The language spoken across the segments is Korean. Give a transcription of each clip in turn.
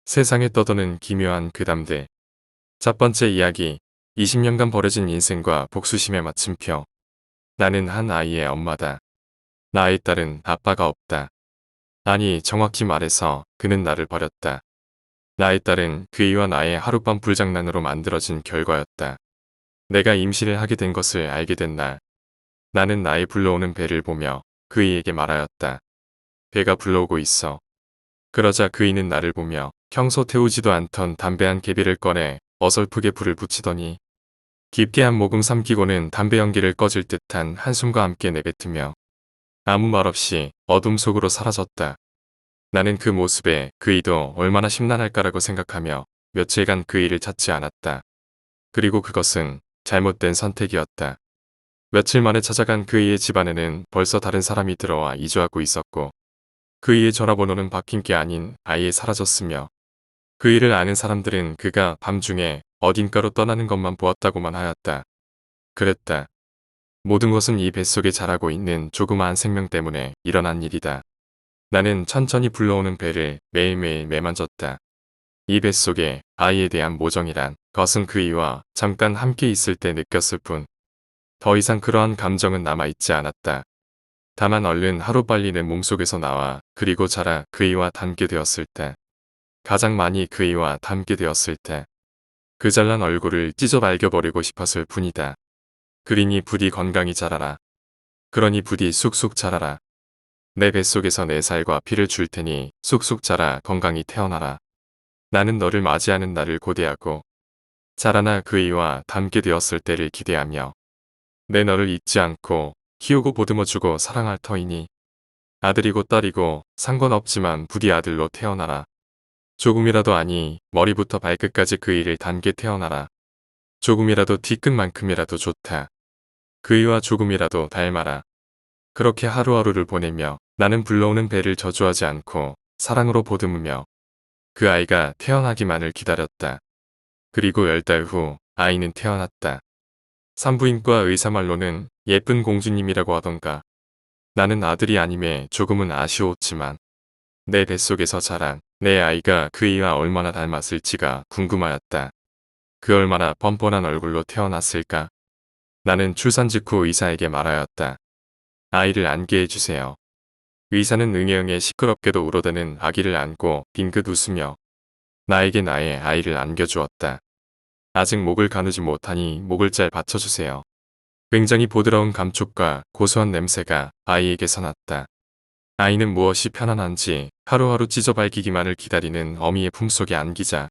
세상에 떠도는 기묘한 괴담들. 첫 번째 이야기. 20년간 버려진 인생과 복수심의 마침표. 나는 한 아이의 엄마다. 나의 딸은 아빠가 없다. 아니, 정확히 말해서 그는 나를 버렸다. 나의 딸은 그이와 나의 하룻밤 불장난으로 만들어진 결과였다. 내가 임신을 하게 된 것을 알게 된 날, 나는 나의 불러오는 배를 보며 그이에게 말하였다. 배가 불러오고 있어. 그러자 그이는 나를 보며 평소 태우지도 않던 담배 한 개비를 꺼내 어설프게 불을 붙이더니 깊게 한 모금 삼키고는 담배 연기를 꺼질 듯한 한숨과 함께 내뱉으며 아무 말 없이 어둠 속으로 사라졌다. 나는 그 모습에 그이도 얼마나 심란할까라고 생각하며 며칠간 그이를 찾지 않았다. 그리고 그것은 잘못된 선택이었다. 며칠 만에 찾아간 그이의 집안에는 벌써 다른 사람이 들어와 이주하고 있었고 그이의 전화번호는 바뀐 게 아닌 아예 사라졌으며 그이를 아는 사람들은 그가 밤중에 어딘가로 떠나는 것만 보았다고만 하였다. 그랬다. 모든 것은 이 뱃속에 자라고 있는 조그마한 생명 때문에 일어난 일이다. 나는 천천히 불러오는 배를 매일매일 매만졌다. 이 뱃속에 아이에 대한 모정이란 것은 그이와 잠깐 함께 있을 때 느꼈을 뿐 더 이상 그러한 감정은 남아있지 않았다. 다만 얼른 하루빨리 내 몸속에서 나와 그리고 자라 그이와 닮게 되었을 때, 가장 많이 그이와 닮게 되었을 때, 그 잘난 얼굴을 찢어 발겨버리고 싶었을 뿐이다. 그러니 부디 건강히 자라라. 그러니 부디 쑥쑥 자라라. 내 뱃속에서 내 살과 피를 줄 테니 쑥쑥 자라 건강히 태어나라. 나는 너를 맞이하는 날을 고대하고 자라나 그이와 닮게 되었을 때를 기대하며 내 너를 잊지 않고 키우고 보듬어주고 사랑할 터이니 아들이고 딸이고 상관없지만 부디 아들로 태어나라. 조금이라도 아니 머리부터 발끝까지 그이를 닮게 태어나라. 조금이라도 뒤끝만큼이라도 좋다. 그이와 조금이라도 닮아라. 그렇게 하루하루를 보내며 나는 불러오는 배를 저주하지 않고 사랑으로 보듬으며 그 아이가 태어나기만을 기다렸다. 그리고 10달 후 아이는 태어났다. 산부인과 의사 말로는 예쁜 공주님이라고 하던가. 나는 아들이 아님에 조금은 아쉬웠지만 내 뱃속에서 자란 내 아이가 그이와 얼마나 닮았을지가 궁금하였다. 그 얼마나 뻔뻔한 얼굴로 태어났을까. 나는 출산 직후 의사에게 말하였다. 아이를 안게 해주세요. 의사는 응애응애 시끄럽게도 울어대는 아기를 안고 빙긋 웃으며 나에게 나의 아이를 안겨주었다. 아직 목을 가누지 못하니 목을 잘 받쳐주세요. 굉장히 보드러운 감촉과 고소한 냄새가 아이에게서 났다. 아이는 무엇이 편안한지 하루하루 찢어 발기기만을 기다리는 어미의 품속에 안기자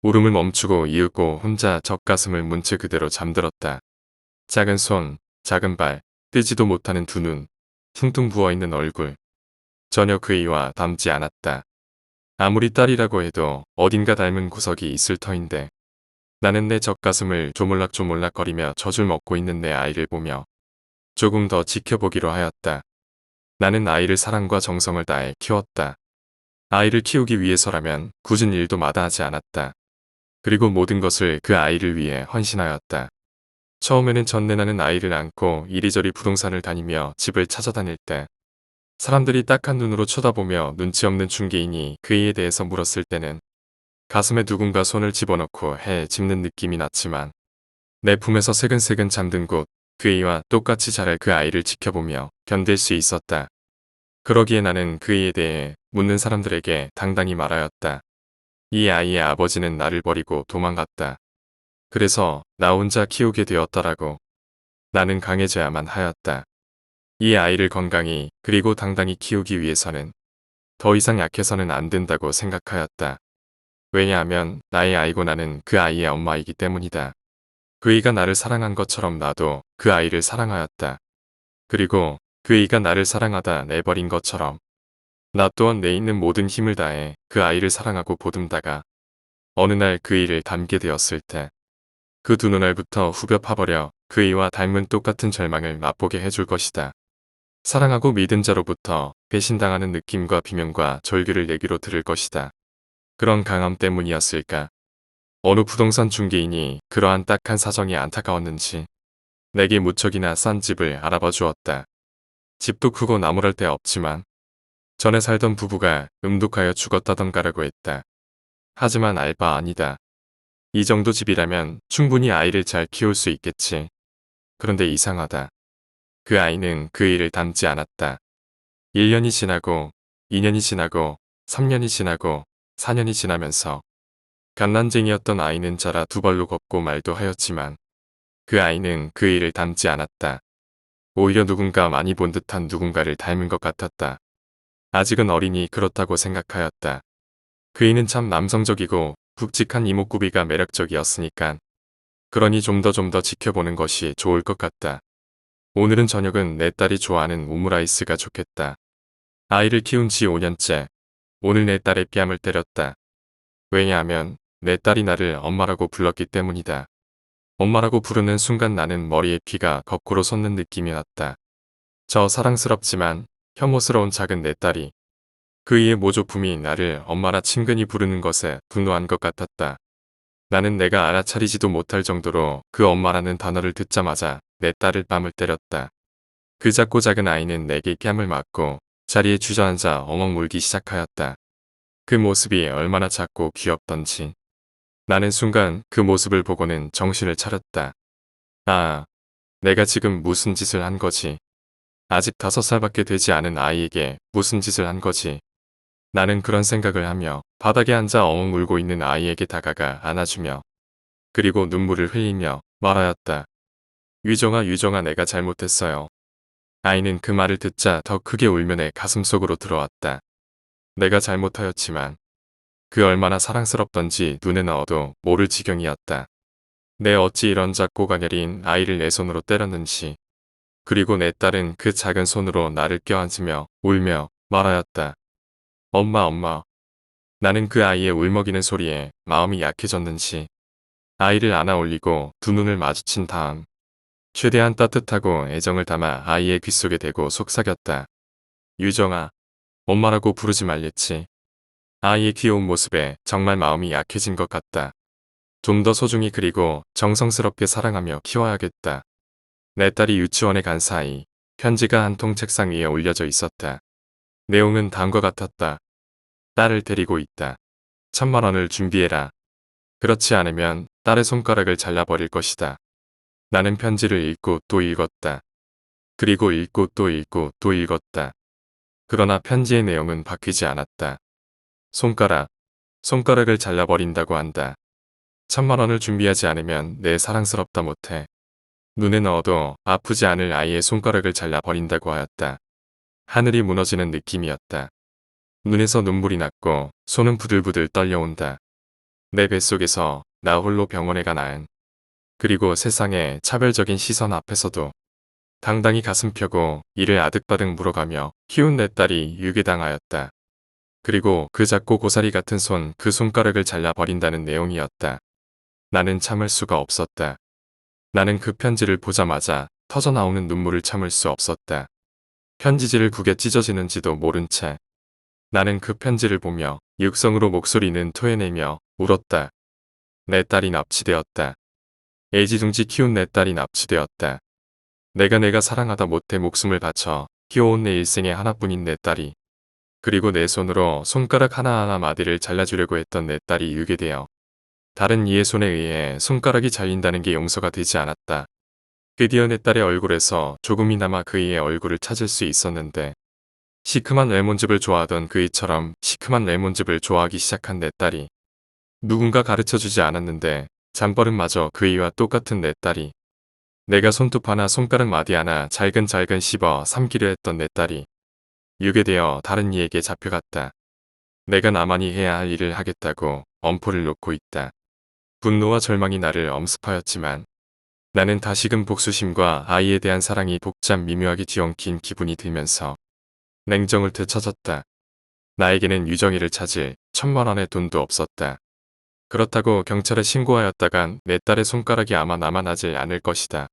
울음을 멈추고 이윽고 혼자 젖가슴을 문 채 그대로 잠들었다. 작은 손, 작은 발, 뜨지도 못하는 두 눈, 퉁퉁 부어있는 얼굴. 전혀 그이와 닮지 않았다. 아무리 딸이라고 해도 어딘가 닮은 구석이 있을 터인데 나는 내 젖가슴을 조물락조물락거리며 젖을 먹고 있는 내 아이를 보며 조금 더 지켜보기로 하였다. 나는 아이를 사랑과 정성을 다해 키웠다. 아이를 키우기 위해서라면 굳은 일도 마다하지 않았다. 그리고 모든 것을 그 아이를 위해 헌신하였다. 처음에는 전내나는 아이를 안고 이리저리 부동산을 다니며 집을 찾아다닐 때 사람들이 딱한 눈으로 쳐다보며 눈치 없는 중개인이 그이에 대해서 물었을 때는 가슴에 누군가 손을 집어넣고 해 짚는 느낌이 났지만 내 품에서 새근새근 잠든 곳 그이와 똑같이 자랄 그 아이를 지켜보며 견딜 수 있었다. 그러기에 나는 그이에 대해 묻는 사람들에게 당당히 말하였다. 이 아이의 아버지는 나를 버리고 도망갔다. 그래서 나 혼자 키우게 되었더라고. 나는 강해져야만 하였다. 이 아이를 건강히 그리고 당당히 키우기 위해서는 더 이상 약해서는 안 된다고 생각하였다. 왜냐하면 나의 아이고 나는 그 아이의 엄마이기 때문이다. 그이가 나를 사랑한 것처럼 나도 그 아이를 사랑하였다. 그리고 그이가 나를 사랑하다 내버린 것처럼 나 또한 내 있는 모든 힘을 다해 그 아이를 사랑하고 보듬다가 어느 날 그이를 닮게 되었을 때 그 두 눈알부터 후벼 파버려 그이와 닮은 똑같은 절망을 맛보게 해줄 것이다. 사랑하고 믿은 자로부터 배신당하는 느낌과 비명과 절규를 내 귀로 들을 것이다. 그런 강함 때문이었을까. 어느 부동산 중개인이 그러한 딱한 사정이 안타까웠는지 내게 무척이나 싼 집을 알아봐 주었다. 집도 크고 나무랄 데 없지만 전에 살던 부부가 음독하여 죽었다던가라고 했다. 하지만 알바 아니다. 이 정도 집이라면 충분히 아이를 잘 키울 수 있겠지. 그런데 이상하다. 그 아이는 그 일을 담지 않았다. 1년이 지나고 2년이 지나고 3년이 지나고 4년이 지나면서 갓난쟁이였던 아이는 자라 두 발로 걷고 말도 하였지만 그 아이는 그 일을 담지 않았다. 오히려 누군가 많이 본 듯한 누군가를 닮은 것 같았다. 아직은 어리니 그렇다고 생각하였다. 그이는 참 남성적이고 굵직한 이목구비가 매력적이었으니까. 그러니 좀 더 지켜보는 것이 좋을 것 같다. 오늘은 저녁은 내 딸이 좋아하는 오므라이스가 좋겠다. 아이를 키운 지 5년째. 오늘 내 딸의 뺨을 때렸다. 왜냐하면 내 딸이 나를 엄마라고 불렀기 때문이다. 엄마라고 부르는 순간 나는 머리에 피가 거꾸로 솟는 느낌이 났다. 저 사랑스럽지만 혐오스러운 작은 내 딸이 그이의 모조품이 나를 엄마라 친근히 부르는 것에 분노한 것 같았다. 나는 내가 알아차리지도 못할 정도로 그 엄마라는 단어를 듣자마자 내 딸을 뺨을 때렸다. 그 작고 작은 아이는 내게 뺨을 맞고 자리에 주저앉아 엉엉 울기 시작하였다. 그 모습이 얼마나 작고 귀엽던지. 나는 순간 그 모습을 보고는 정신을 차렸다. 아, 내가 지금 무슨 짓을 한 거지? 아직 5살밖에 되지 않은 아이에게 무슨 짓을 한 거지? 나는 그런 생각을 하며 바닥에 앉아 엉엉 울고 있는 아이에게 다가가 안아주며 그리고 눈물을 흘리며 말하였다. 유정아 유정아 내가 잘못했어요. 아이는 그 말을 듣자 더 크게 울며 내 가슴속으로 들어왔다. 내가 잘못하였지만 그 얼마나 사랑스럽던지 눈에 넣어도 모를 지경이었다. 내 어찌 이런 작고 가녀린 아이를 내 손으로 때렸는지. 그리고 내 딸은 그 작은 손으로 나를 껴안으며 울며 말하였다. 엄마 엄마. 나는 그 아이의 울먹이는 소리에 마음이 약해졌는지 아이를 안아 올리고 두 눈을 마주친 다음 최대한 따뜻하고 애정을 담아 아이의 귓속에 대고 속삭였다. 유정아, 엄마라고 부르지 말랬지. 아이의 귀여운 모습에 정말 마음이 약해진 것 같다. 좀 더 소중히 그리고 정성스럽게 사랑하며 키워야겠다. 내 딸이 유치원에 간 사이 편지가 한 통 책상 위에 올려져 있었다. 내용은 다음과 같았다. 딸을 데리고 있다. 1,000,000원을 준비해라. 그렇지 않으면 딸의 손가락을 잘라버릴 것이다. 나는 편지를 읽고 또 읽었다. 그리고 읽고 또 읽고 또 읽었다. 그러나 편지의 내용은 바뀌지 않았다. 손가락을 잘라버린다고 한다. 1,000,000원을 준비하지 않으면 내 사랑스럽다 못해. 눈에 넣어도 아프지 않을 아이의 손가락을 잘라버린다고 하였다. 하늘이 무너지는 느낌이었다. 눈에서 눈물이 났고 손은 부들부들 떨려온다. 내 뱃속에서 나 홀로 병원에 간 아은. 그리고 세상의 차별적인 시선 앞에서도 당당히 가슴 펴고 이를 아득바득 물어가며 키운 내 딸이 유괴당하였다. 그리고 그 작고 고사리 같은 손 그 손가락을 잘라버린다는 내용이었다. 나는 참을 수가 없었다. 나는 그 편지를 보자마자 터져나오는 눈물을 참을 수 없었다. 편지지를 국에 찢어지는지도 모른 채 나는 그 편지를 보며 육성으로 목소리는 토해내며 울었다. 내 딸이 납치되었다. 애지중지 키운 내 딸이 납치되었다. 내가 사랑하다 못해 목숨을 바쳐 키워온 내 일생의 하나뿐인 내 딸이 그리고 내 손으로 손가락 하나하나 마디를 잘라주려고 했던 내 딸이 유괴되어 다른 이의 손에 의해 손가락이 잘린다는 게 용서가 되지 않았다. 드디어 내 딸의 얼굴에서 조금이나마 그이의 얼굴을 찾을 수 있었는데 시큼한 레몬즙을 좋아하던 그이처럼 시큼한 레몬즙을 좋아하기 시작한 내 딸이 누군가 가르쳐주지 않았는데 잠버릇마저 그이와 똑같은 내 딸이 내가 손톱 하나 손가락 마디 하나 잘근잘근 씹어 삼키려 했던 내 딸이 유괴되어 다른 이에게 잡혀갔다. 내가 나만이 해야 할 일을 하겠다고 엄포를 놓고 있다. 분노와 절망이 나를 엄습하였지만 나는 다시금 복수심과 아이에 대한 사랑이 복잡 미묘하게 뒤엉킨 기분이 들면서 냉정을 되찾았다. 나에게는 유정이를 찾을 1,000,000원의 돈도 없었다. 그렇다고 경찰에 신고하였다간 내 딸의 손가락이 아마 남아나질 않을 것이다.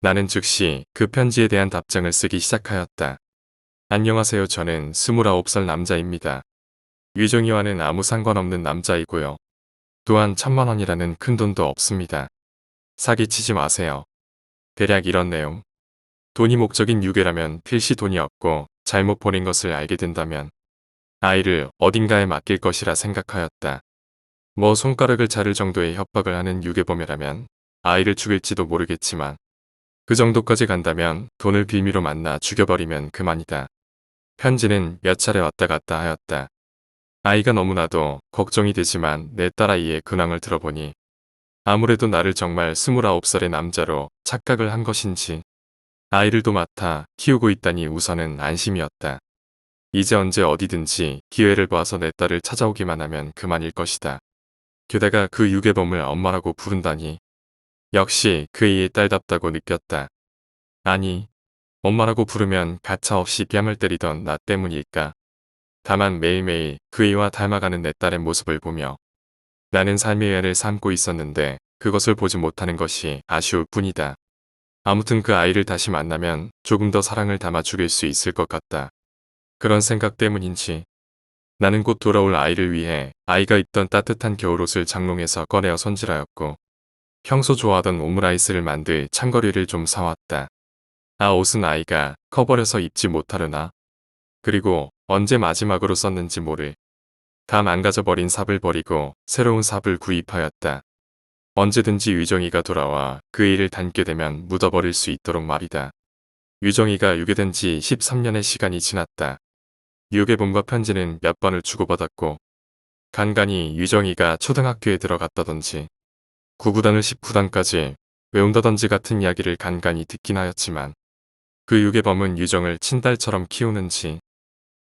나는 즉시 그 편지에 대한 답장을 쓰기 시작하였다. 안녕하세요. 저는 29살 남자입니다. 유정이와는 아무 상관없는 남자이고요. 또한 1,000,000원이라는 큰 돈도 없습니다. 사기치지 마세요. 대략 이런 내용. 돈이 목적인 유괴라면 필시 돈이 없고 잘못 보낸 것을 알게 된다면 아이를 어딘가에 맡길 것이라 생각하였다. 뭐 손가락을 자를 정도의 협박을 하는 유괴범이라면 아이를 죽일지도 모르겠지만 그 정도까지 간다면 돈을 빌미로 만나 죽여버리면 그만이다. 편지는 몇 차례 왔다 갔다 하였다. 아이가 너무나도 걱정이 되지만 내 딸아이의 근황을 들어보니 아무래도 나를 정말 29살의 남자로 착각을 한 것인지 아이를 도맡아 키우고 있다니 우선은 안심이었다. 이제 언제 어디든지 기회를 봐서 내 딸을 찾아오기만 하면 그만일 것이다. 게다가 그 유괴범을 엄마라고 부른다니 역시 그이의 딸답다고 느꼈다. 아니, 엄마라고 부르면 가차없이 뺨을 때리던 나 때문일까. 다만 매일매일 그이와 닮아가는 내 딸의 모습을 보며 나는 삶의 애를 삼고 있었는데 그것을 보지 못하는 것이 아쉬울 뿐이다. 아무튼 그 아이를 다시 만나면 조금 더 사랑을 담아 죽일 수 있을 것 같다. 그런 생각 때문인지 나는 곧 돌아올 아이를 위해 아이가 입던 따뜻한 겨울옷을 장롱에서 꺼내어 손질하였고 평소 좋아하던 오므라이스를 만들 참거리를 좀 사왔다. 아, 옷은 아이가 커버려서 입지 못하려나? 그리고 언제 마지막으로 썼는지 모를 다 망가져버린 삽을 버리고 새로운 삽을 구입하였다. 언제든지 유정이가 돌아와 그 일을 닮게 되면 묻어버릴 수 있도록 말이다. 유정이가 유괴된 지 13년의 시간이 지났다. 유괴범과 편지는 몇 번을 주고받았고 간간히 유정이가 초등학교에 들어갔다든지 구구단을 19단까지 외운다든지 같은 이야기를 간간히 듣긴 하였지만 그 유괴범은 유정을 친딸처럼 키우는지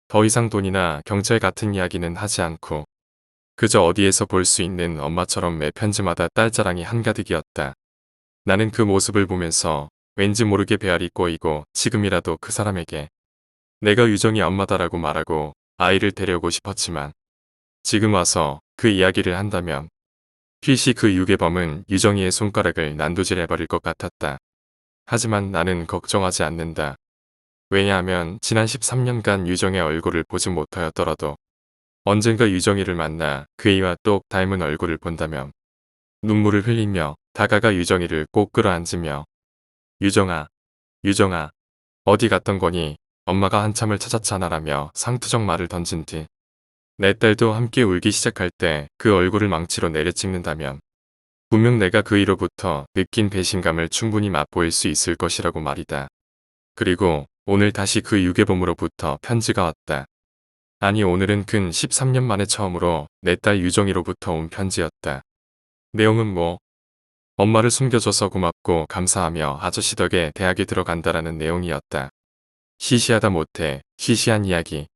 더 이상 돈이나 경찰 같은 이야기는 하지 않고 그저 어디에서 볼 수 있는 엄마처럼 매 편지마다 딸자랑이 한가득이었다. 나는 그 모습을 보면서 왠지 모르게 배알이 꼬이고 지금이라도 그 사람에게 내가 유정이 엄마다라고 말하고 아이를 데려오고 싶었지만 지금 와서 그 이야기를 한다면 필시 그 유괴범은 유정이의 손가락을 난도질해버릴 것 같았다. 하지만 나는 걱정하지 않는다. 왜냐하면 지난 13년간 유정의 얼굴을 보지 못하였더라도 언젠가 유정이를 만나 그이와 똑 닮은 얼굴을 본다면 눈물을 흘리며 다가가 유정이를 꼭 끌어안으며 유정아, 유정아, 어디 갔던 거니? 엄마가 한참을 찾았잖아라며 상투적 말을 던진 뒤 내 딸도 함께 울기 시작할 때 그 얼굴을 망치로 내려찍는다면 분명 내가 그이로부터 느낀 배신감을 충분히 맛보일 수 있을 것이라고 말이다. 그리고 오늘 다시 그 유괴범으로부터 편지가 왔다. 아니, 오늘은 근 13년 만에 처음으로 내 딸 유정이로부터 온 편지였다. 내용은 뭐 엄마를 숨겨줘서 고맙고 감사하며 아저씨 덕에 대학에 들어간다라는 내용이었다. 시시하다 못해 시시한 이야기.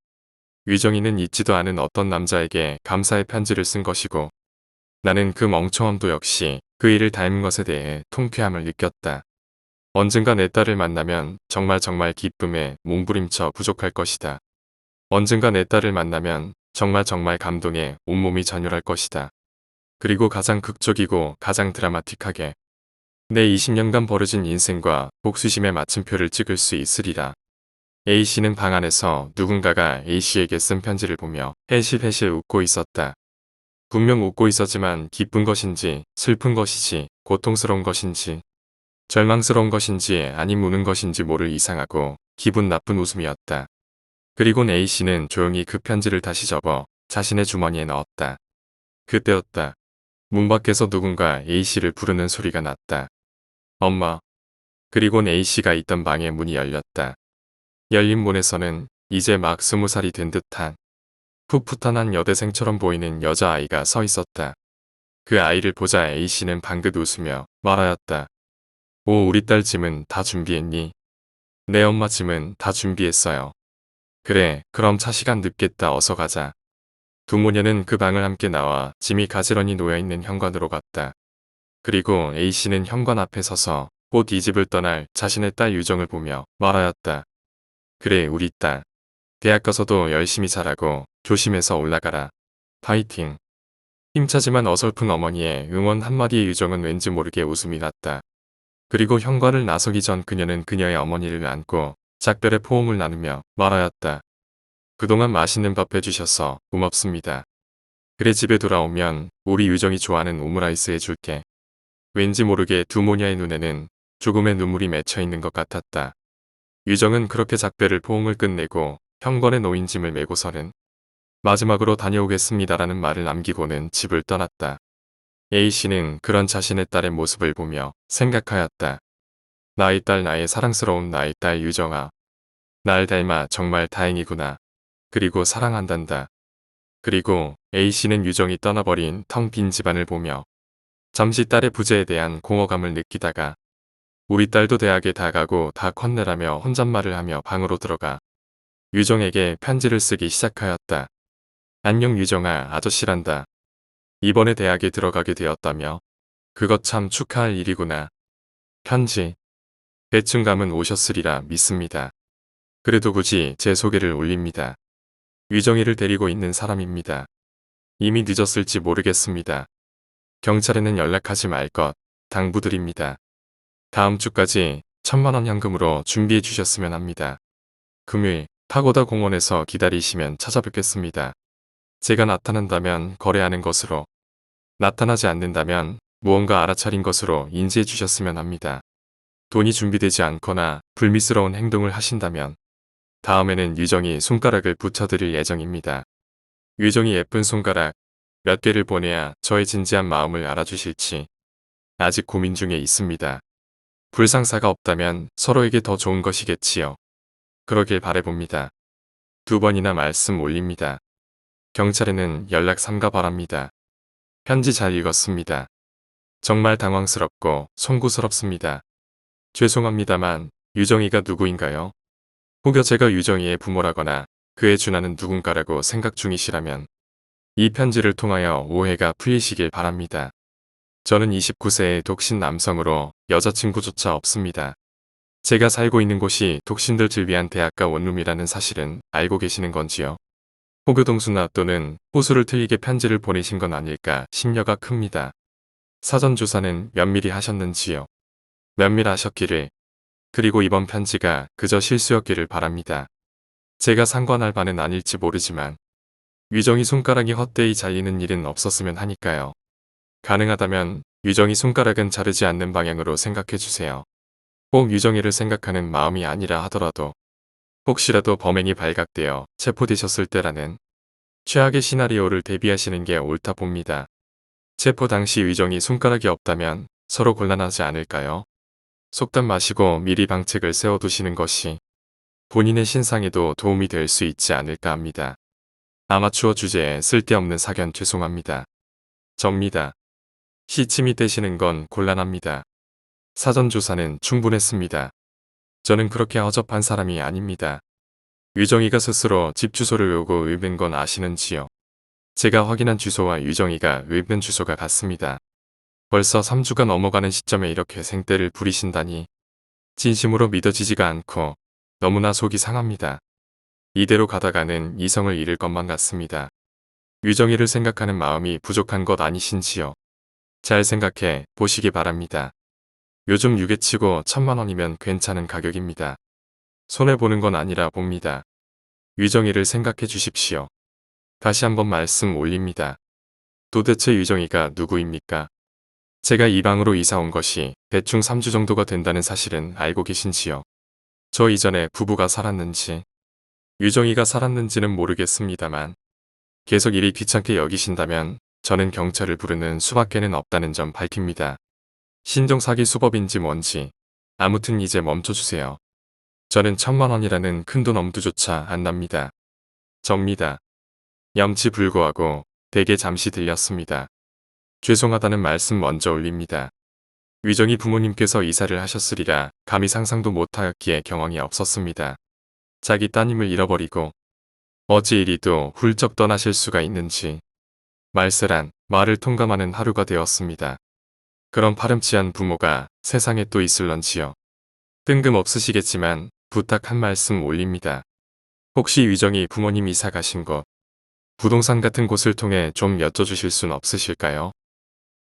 유정이는 잊지도 않은 어떤 남자에게 감사의 편지를 쓴 것이고 나는 그 멍청함도 역시 그 일을 닮은 것에 대해 통쾌함을 느꼈다. 언젠가 내 딸을 만나면 정말 기쁨에 몸부림쳐 부족할 것이다. 언젠가 내 딸을 만나면 정말 감동에 온몸이 전율할 것이다. 그리고 가장 극적이고 가장 드라마틱하게 내 20년간 벌어진 인생과 복수심의 마침표를 찍을 수 있으리라. A씨는 방 안에서 누군가가 A씨에게 쓴 편지를 보며 해실해실 웃고 있었다. 분명 웃고 있었지만 기쁜 것인지 슬픈 것이지 고통스러운 것인지 절망스러운 것인지 아님 우는 것인지 모를 이상하고 기분 나쁜 웃음이었다. 그리곤 A씨는 조용히 그 편지를 다시 접어 자신의 주머니에 넣었다. 그때였다. 문 밖에서 누군가 A씨를 부르는 소리가 났다. 엄마. 그리곤 A씨가 있던 방의 문이 열렸다. 열린 문에서는 이제 막 20살이 된 듯한 풋풋한 한 여대생처럼 보이는 여자아이가 서 있었다. 그 아이를 보자 A씨는 방긋 웃으며 말하였다. 오, 우리 딸 짐은 다 준비했니? 내 엄마 짐은 다 준비했어요. 그래, 그럼 차 시간 늦겠다. 어서 가자. 두 모녀는 그 방을 함께 나와 짐이 가지런히 놓여있는 현관으로 갔다. 그리고 A씨는 현관 앞에 서서 곧 이 집을 떠날 자신의 딸 유정을 보며 말하였다. 그래, 우리 딸. 대학 가서도 열심히 잘하고 조심해서 올라가라. 파이팅. 힘차지만 어설픈 어머니의 응원 한마디에 유정은 왠지 모르게 웃음이 났다. 그리고 현관을 나서기 전 그녀는 그녀의 어머니를 안고 작별의 포옹을 나누며 말하였다. 그동안 맛있는 밥 해주셔서 고맙습니다. 그래, 집에 돌아오면 우리 유정이 좋아하는 오므라이스 해줄게. 왠지 모르게 두 모녀의 눈에는 조금의 눈물이 맺혀 있는 것 같았다. 유정은 그렇게 작별을 포옹을 끝내고 현관에 놓인 짐을 메고서는 마지막으로 다녀오겠습니다라는 말을 남기고는 집을 떠났다. A씨는 그런 자신의 딸의 모습을 보며 생각하였다. 나의 딸, 나의 사랑스러운 나의 딸 유정아. 날 닮아 정말 다행이구나. 그리고 사랑한단다. 그리고 A씨는 유정이 떠나버린 텅 빈 집안을 보며 잠시 딸의 부재에 대한 공허감을 느끼다가 우리 딸도 대학에 다 가고 다 컸네라며 혼잣말을 하며 방으로 들어가 유정에게 편지를 쓰기 시작하였다. 안녕 유정아, 아저씨란다. 이번에 대학에 들어가게 되었다며. 그것 참 축하할 일이구나. 편지. 대충 감은 오셨으리라 믿습니다. 그래도 굳이 제 소개를 올립니다. 유정이를 데리고 있는 사람입니다. 이미 늦었을지 모르겠습니다. 경찰에는 연락하지 말 것 당부드립니다. 다음 주까지 1,000만 원 현금으로 준비해 주셨으면 합니다. 금요일 파고다 공원에서 기다리시면 찾아뵙겠습니다. 제가 나타난다면 거래하는 것으로, 나타나지 않는다면 무언가 알아차린 것으로 인지해 주셨으면 합니다. 돈이 준비되지 않거나 불미스러운 행동을 하신다면 다음에는 유정이 손가락을 붙여드릴 예정입니다. 유정이 예쁜 손가락 몇 개를 보내야 저의 진지한 마음을 알아주실지 아직 고민 중에 있습니다. 불상사가 없다면 서로에게 더 좋은 것이겠지요. 그러길 바라봅니다. 2번이나 말씀 올립니다. 경찰에는 연락 삼가 바랍니다. 편지 잘 읽었습니다. 정말 당황스럽고 송구스럽습니다. 죄송합니다만 유정이가 누구인가요? 혹여 제가 유정이의 부모라거나 그의 준하는 누군가라고 생각 중이시라면 이 편지를 통하여 오해가 풀리시길 바랍니다. 저는 29세의 독신 남성으로 여자친구조차 없습니다. 제가 살고 있는 곳이 독신들을 위한 대학가 원룸이라는 사실은 알고 계시는 건지요? 혹여 동수나 또는 호수를 틀리게 편지를 보내신 건 아닐까 심려가 큽니다. 사전조사는 면밀히 하셨는지요? 면밀하셨기를. 그리고 이번 편지가 그저 실수였기를 바랍니다. 제가 상관할 바는 아닐지 모르지만 유정이 손가락이 헛되이 잘리는 일은 없었으면 하니까요. 가능하다면 유정이 손가락은 자르지 않는 방향으로 생각해주세요. 꼭 유정이를 생각하는 마음이 아니라 하더라도 혹시라도 범행이 발각되어 체포되셨을 때라는 최악의 시나리오를 대비하시는 게 옳다 봅니다. 체포 당시 유정이 손가락이 없다면 서로 곤란하지 않을까요? 속담 마시고 미리 방책을 세워두시는 것이 본인의 신상에도 도움이 될 수 있지 않을까 합니다. 아마추어 주제에 쓸데없는 사견 죄송합니다. 접니다. 시침이 떼시는 건 곤란합니다. 사전조사는 충분했습니다. 저는 그렇게 허접한 사람이 아닙니다. 유정이가 스스로 집 주소를 외우고 읊은 건 아시는지요? 제가 확인한 주소와 유정이가 읊은 주소가 같습니다. 벌써 3주가 넘어가는 시점에 이렇게 생떼를 부리신다니 진심으로 믿어지지가 않고 너무나 속이 상합니다. 이대로 가다가는 이성을 잃을 것만 같습니다. 유정이를 생각하는 마음이 부족한 것 아니신지요? 잘 생각해 보시기 바랍니다. 요즘 유괴치고 1,000만 원이면 괜찮은 가격입니다. 손해보는 건 아니라 봅니다. 유정이를 생각해 주십시오. 다시 한번 말씀 올립니다. 도대체 유정이가 누구입니까? 제가 이 방으로 이사 온 것이 대충 3주 정도가 된다는 사실은 알고 계신지요? 저 이전에 부부가 살았는지, 유정이가 살았는지는 모르겠습니다만 계속 일이 귀찮게 여기신다면 저는 경찰을 부르는 수밖에는 없다는 점 밝힙니다. 신종사기 수법인지 뭔지 아무튼 이제 멈춰주세요. 저는 1,000만 원이라는 큰돈 엄두조차 안 납니다. 접니다. 염치불고하고 댁에 잠시 들렸습니다. 죄송하다는 말씀 먼저 올립니다. 유정이 부모님께서 이사를 하셨으리라 감히 상상도 못하였기에 경황이 없었습니다. 자기 따님을 잃어버리고 어찌 이리도 훌쩍 떠나실 수가 있는지 말세란 말을 통감하는 하루가 되었습니다. 그런 파렴치한 부모가 세상에 또 있을런지요. 뜬금없으시겠지만 부탁 한 말씀 올립니다. 혹시 유정이 부모님 이사 가신 곳, 부동산 같은 곳을 통해 좀 여쭤주실 순 없으실까요?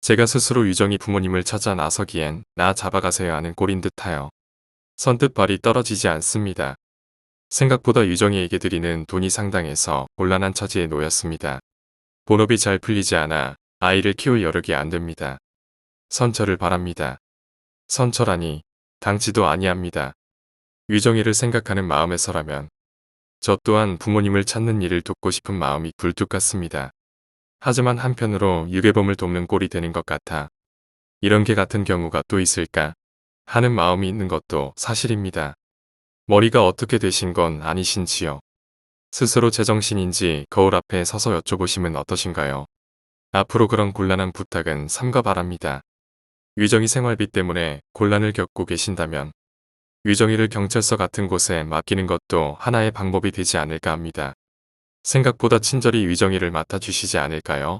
제가 스스로 유정이 부모님을 찾아 나서기엔 나 잡아가세요 하는 꼴인 듯하여 선뜻 발이 떨어지지 않습니다. 생각보다 유정이에게 드리는 돈이 상당해서 곤란한 처지에 놓였습니다. 본업이 잘 풀리지 않아 아이를 키울 여력이 안 됩니다. 선처를 바랍니다. 선처라니 당치도 아니합니다. 유정이를 생각하는 마음에서라면 저 또한 부모님을 찾는 일을 돕고 싶은 마음이 굴뚝 같습니다. 하지만 한편으로 유괴범을 돕는 꼴이 되는 것 같아 이런 개 같은 경우가 또 있을까 하는 마음이 있는 것도 사실입니다. 머리가 어떻게 되신 건 아니신지요? 스스로 제정신인지 거울 앞에 서서 여쭤보시면 어떠신가요? 앞으로 그런 곤란한 부탁은 삼가 바랍니다. 유정이 생활비 때문에 곤란을 겪고 계신다면 유정이를 경찰서 같은 곳에 맡기는 것도 하나의 방법이 되지 않을까 합니다. 생각보다 친절히 유정이를 맡아주시지 않을까요?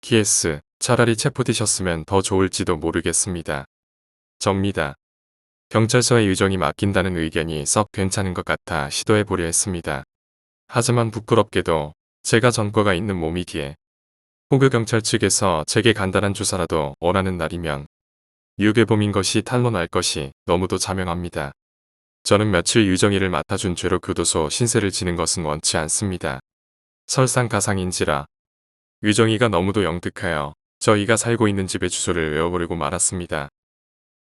PS, 차라리 체포되셨으면 더 좋을지도 모르겠습니다. 접니다. 경찰서에 유정이 맡긴다는 의견이 썩 괜찮은 것 같아 시도해보려 했습니다. 하지만 부끄럽게도 제가 전과가 있는 몸이기에 혹여 경찰 측에서 제게 간단한 조사라도 원하는 날이면 유괴범인 것이 탄로날 것이 너무도 자명합니다. 저는 며칠 유정이를 맡아준 죄로 교도소 신세를 지는 것은 원치 않습니다. 설상가상인지라 유정이가 너무도 영특하여 저희가 살고 있는 집의 주소를 외워버리고 말았습니다.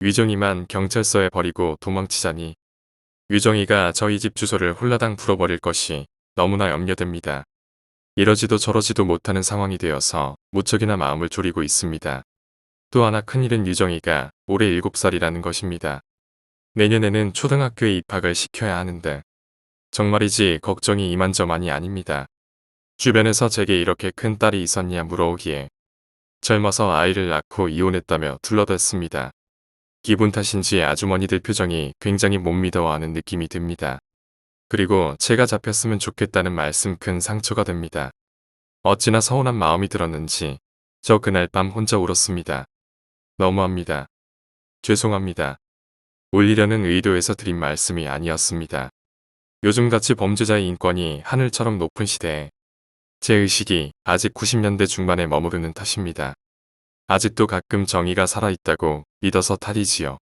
유정이만 경찰서에 버리고 도망치자니 유정이가 저희 집 주소를 홀라당 풀어버릴 것이 너무나 염려됩니다. 이러지도 저러지도 못하는 상황이 되어서 무척이나 마음을 졸이고 있습니다. 또 하나 큰일은 유정이가 올해 7살이라는 것입니다. 내년에는 초등학교에 입학을 시켜야 하는데 정말이지 걱정이 이만저만이 아닙니다. 주변에서 제게 이렇게 큰 딸이 있었냐 물어오기에 젊어서 아이를 낳고 이혼했다며 둘러댔습니다. 기분 탓인지 아주머니들 표정이 굉장히 못 믿어하는 느낌이 듭니다. 그리고 제가 잡혔으면 좋겠다는 말씀 큰 상처가 됩니다. 어찌나 서운한 마음이 들었는지 저 그날 밤 혼자 울었습니다. 너무합니다. 죄송합니다. 울리려는 의도에서 드린 말씀이 아니었습니다. 요즘같이 범죄자의 인권이 하늘처럼 높은 시대에 제 의식이 아직 90년대 중반에 머무르는 탓입니다. 아직도 가끔 정의가 살아있다고 믿어서 탈이지요.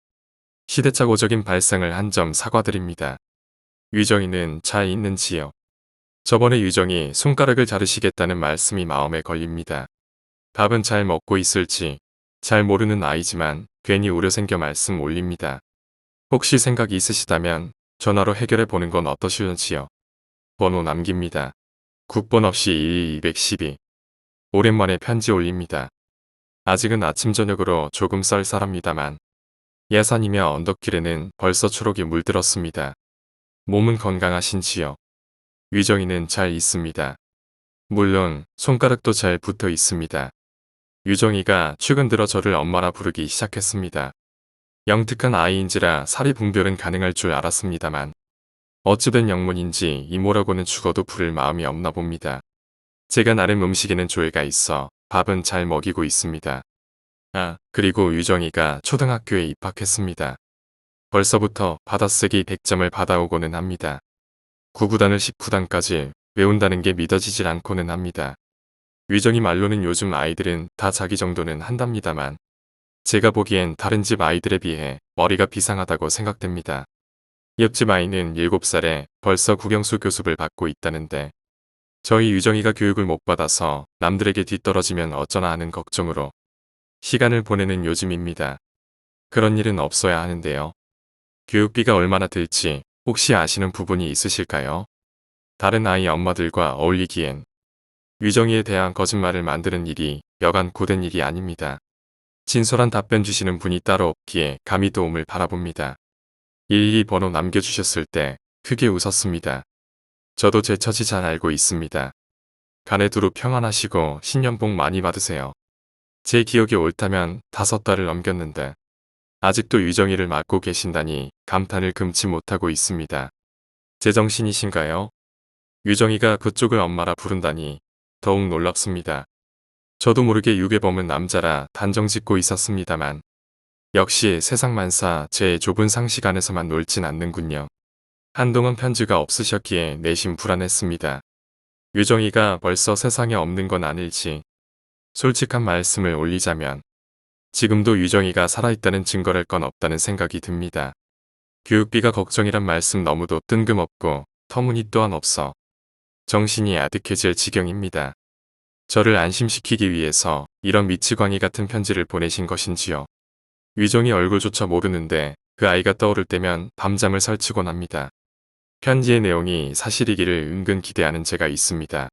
시대착오적인 발상을 한 점 사과드립니다. 유정이는 잘 있는지요? 저번에 유정이 손가락을 자르시겠다는 말씀이 마음에 걸립니다. 밥은 잘 먹고 있을지 잘 모르는 아이지만 괜히 우려 생겨 말씀 올립니다. 혹시 생각이 있으시다면 전화로 해결해 보는 건 어떠실지요? 번호 남깁니다. 국번 없이 11212. 오랜만에 편지 올립니다. 아직은 아침 저녁으로 조금 쌀쌀합니다만 예산이며 언덕길에는 벌써 초록이 물들었습니다. 몸은 건강하신지요? 유정이는 잘 있습니다. 물론 손가락도 잘 붙어 있습니다. 유정이가 최근 들어 저를 엄마라 부르기 시작했습니다. 영특한 아이인지라 사리분별은 가능할 줄 알았습니다만 어찌된 영문인지 이모라고는 죽어도 부를 마음이 없나 봅니다. 제가 나름 음식에는 조예가 있어 밥은 잘 먹이고 있습니다. 아, 그리고 유정이가 초등학교에 입학했습니다. 벌써부터 받아쓰기 100점을 받아오고는 합니다. 9구단을 19단까지 외운다는 게 믿어지질 않고는 합니다. 유정이 말로는 요즘 아이들은 다 자기 정도는 한답니다만 제가 보기엔 다른 집 아이들에 비해 머리가 비상하다고 생각됩니다. 옆집 아이는 7살에 벌써 국영수 교습을 받고 있다는데 저희 유정이가 교육을 못 받아서 남들에게 뒤떨어지면 어쩌나 하는 걱정으로 시간을 보내는 요즘입니다. 그런 일은 없어야 하는데요. 교육비가 얼마나 들지 혹시 아시는 부분이 있으실까요? 다른 아이 엄마들과 어울리기엔 유정이에 대한 거짓말을 만드는 일이 여간 고된 일이 아닙니다. 진솔한 답변 주시는 분이 따로 없기에 감히 도움을 바라봅니다. 112 번호 남겨주셨을 때 크게 웃었습니다. 저도 제 처지 잘 알고 있습니다. 간에 두루 평안하시고 신년 복 많이 받으세요. 제 기억이 옳다면 5달을 넘겼는데 아직도 유정이를 맡고 계신다니 감탄을 금치 못하고 있습니다. 제정신이신가요? 유정이가 그쪽을 엄마라 부른다니 더욱 놀랍습니다. 저도 모르게 유괴범은 남자라 단정 짓고 있었습니다만 역시 세상만사 제 좁은 상식 안에서만 놀진 않는군요. 한동안 편지가 없으셨기에 내심 불안했습니다. 유정이가 벌써 세상에 없는 건 아닐지 솔직한 말씀을 올리자면 지금도 유정이가 살아있다는 증거랄 건 없다는 생각이 듭니다. 교육비가 걱정이란 말씀 너무도 뜬금없고 터무니 또한 없어 정신이 아득해질 지경입니다. 저를 안심시키기 위해서 이런 미치광이 같은 편지를 보내신 것인지요. 유정이 얼굴조차 모르는데 그 아이가 떠오를 때면 밤잠을 설치곤 합니다. 편지의 내용이 사실이기를 은근 기대하는 제가 있습니다.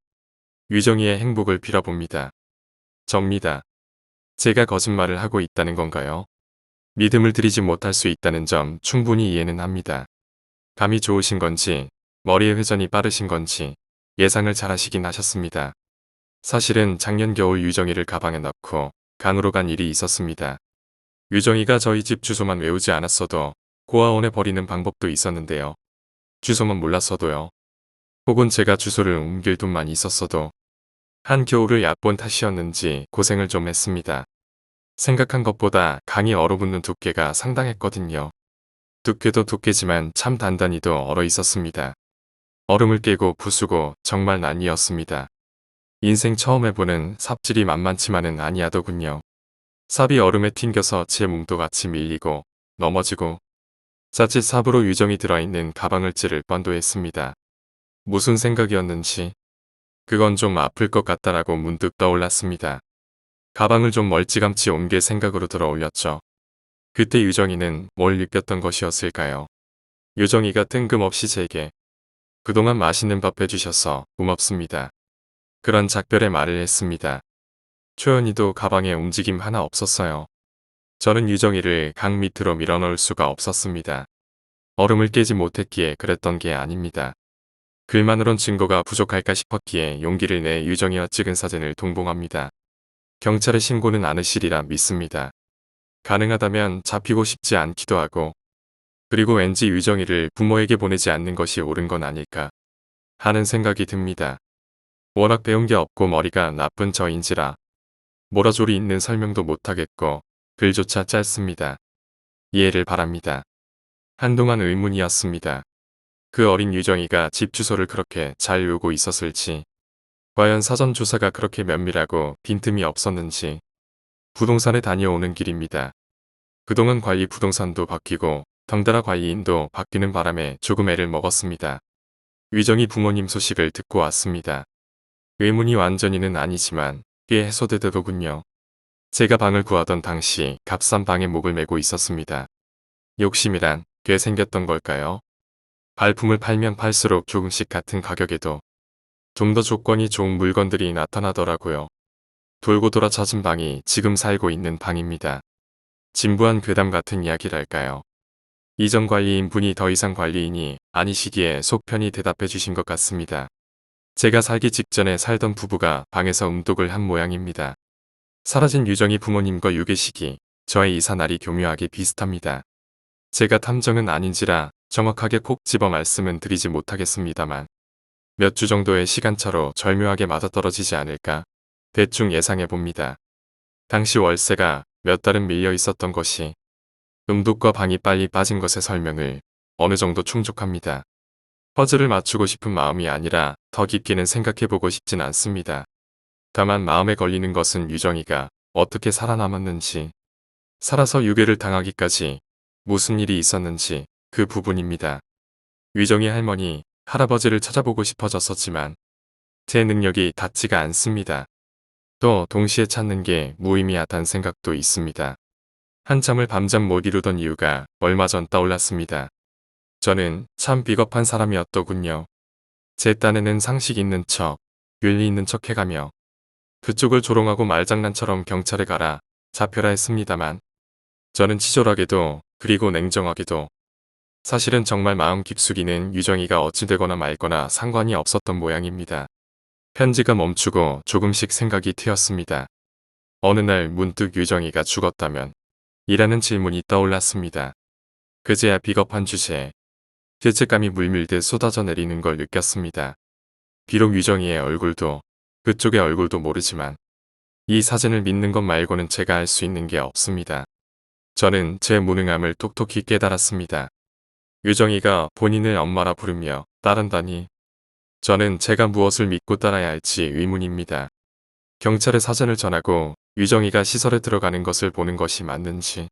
유정이의 행복을 빌어봅니다. 접니다. 제가 거짓말을 하고 있다는 건가요? 믿음을 들이지 못할 수 있다는 점 충분히 이해는 합니다. 감이 좋으신 건지 머리의 회전이 빠르신 건지 예상을 잘 하시긴 하셨습니다. 사실은 작년 겨울 유정이를 가방에 넣고 강으로 간 일이 있었습니다. 유정이가 저희 집 주소만 외우지 않았어도 고아원에 버리는 방법도 있었는데요. 주소만 몰랐어도요. 혹은 제가 주소를 옮길 돈만 있었어도 한겨울을 얕본 탓이었는지 고생을 좀 했습니다. 생각한 것보다 강이 얼어붙는 두께가 상당했거든요. 두께도 두께지만 참 단단히도 얼어 있었습니다. 얼음을 깨고 부수고 정말 난이었습니다. 인생 처음 해보는 삽질이 만만치만은 아니하더군요. 삽이 얼음에 튕겨서 제 몸도 같이 밀리고 넘어지고 자칫 삽으로 유정이 들어있는 가방을 찌를 뻔도 했습니다. 무슨 생각이었는지 그건 좀 아플 것 같다라고 문득 떠올랐습니다. 가방을 좀 멀찌감치 옮길 생각으로 들어 올렸죠. 그때 유정이는 뭘 느꼈던 것이었을까요? 유정이가 뜬금없이 제게 그동안 맛있는 밥 해주셔서 고맙습니다. 그런 작별의 말을 했습니다. 초연이도 가방에 움직임 하나 없었어요. 저는 유정이를 강 밑으로 밀어넣을 수가 없었습니다. 얼음을 깨지 못했기에 그랬던 게 아닙니다. 글만으론 증거가 부족할까 싶었기에 용기를 내 유정이와 찍은 사진을 동봉합니다. 경찰에 신고는 않으시리라 믿습니다. 가능하다면 잡히고 싶지 않기도 하고 그리고 왠지 유정이를 부모에게 보내지 않는 것이 옳은 건 아닐까 하는 생각이 듭니다. 워낙 배운 게 없고 머리가 나쁜 저인지라 모라조리 있는 설명도 못하겠고 글조차 짧습니다. 이해를 바랍니다. 한동안 의문이었습니다. 그 어린 유정이가 집 주소를 그렇게 잘 외우고 있었을지, 과연 사전 조사가 그렇게 면밀하고 빈틈이 없었는지. 부동산에 다녀오는 길입니다. 그동안 관리 부동산도 바뀌고 덩달아 관리인도 바뀌는 바람에 조금 애를 먹었습니다. 유정이 부모님 소식을 듣고 왔습니다. 의문이 완전히는 아니지만 꽤 해소되더군요. 제가 방을 구하던 당시 값싼 방에 목을 메고 있었습니다. 욕심이란 꽤 생겼던 걸까요? 발품을 팔면 팔수록 조금씩 같은 가격에도 좀 더 조건이 좋은 물건들이 나타나더라고요. 돌고 돌아 찾은 방이 지금 살고 있는 방입니다. 진부한 괴담 같은 이야기랄까요. 이전 관리인 분이 더 이상 관리인이 아니시기에 속 편히 대답해 주신 것 같습니다. 제가 살기 직전에 살던 부부가 방에서 음독을 한 모양입니다. 사라진 유정이 부모님과 유괴 시기, 저의 이사 날이 교묘하게 비슷합니다. 제가 탐정은 아닌지라 정확하게 콕 집어 말씀은 드리지 못하겠습니다만 몇 주 정도의 시간차로 절묘하게 맞아떨어지지 않을까 대충 예상해 봅니다. 당시 월세가 몇 달은 밀려 있었던 것이 음독과 방이 빨리 빠진 것의 설명을 어느 정도 충족합니다. 퍼즐을 맞추고 싶은 마음이 아니라 더 깊게는 생각해보고 싶진 않습니다. 다만 마음에 걸리는 것은 유정이가 어떻게 살아남았는지, 살아서 유괴를 당하기까지 무슨 일이 있었는지 그 부분입니다. 유정이 할머니, 할아버지를 찾아보고 싶어졌었지만 제 능력이 닿지가 않습니다. 또 동시에 찾는 게 무의미하다는 생각도 있습니다. 한참을 밤잠 못 이루던 이유가 얼마 전 떠올랐습니다. 저는 참 비겁한 사람이었더군요. 제 딴에는 상식 있는 척, 윤리 있는 척 해가며 그쪽을 조롱하고 말장난처럼 경찰에 가라, 잡혀라 했습니다만 저는 치졸하게도 그리고 냉정하게도 사실은 정말 마음 깊숙이는 유정이가 어찌 되거나 말거나 상관이 없었던 모양입니다. 편지가 멈추고 조금씩 생각이 트였습니다. 어느 날 문득 유정이가 죽었다면? 이라는 질문이 떠올랐습니다. 그제야 비겁한 주제에 죄책감이 물밀듯 쏟아져 내리는 걸 느꼈습니다. 비록 유정이의 얼굴도 그쪽의 얼굴도 모르지만 이 사진을 믿는 것 말고는 제가 할 수 있는 게 없습니다. 저는 제 무능함을 톡톡히 깨달았습니다. 유정이가 본인을 엄마라 부르며 따른다니 저는 제가 무엇을 믿고 따라야 할지 의문입니다. 경찰에 사진을 전하고 유정이가 시설에 들어가는 것을 보는 것이 맞는지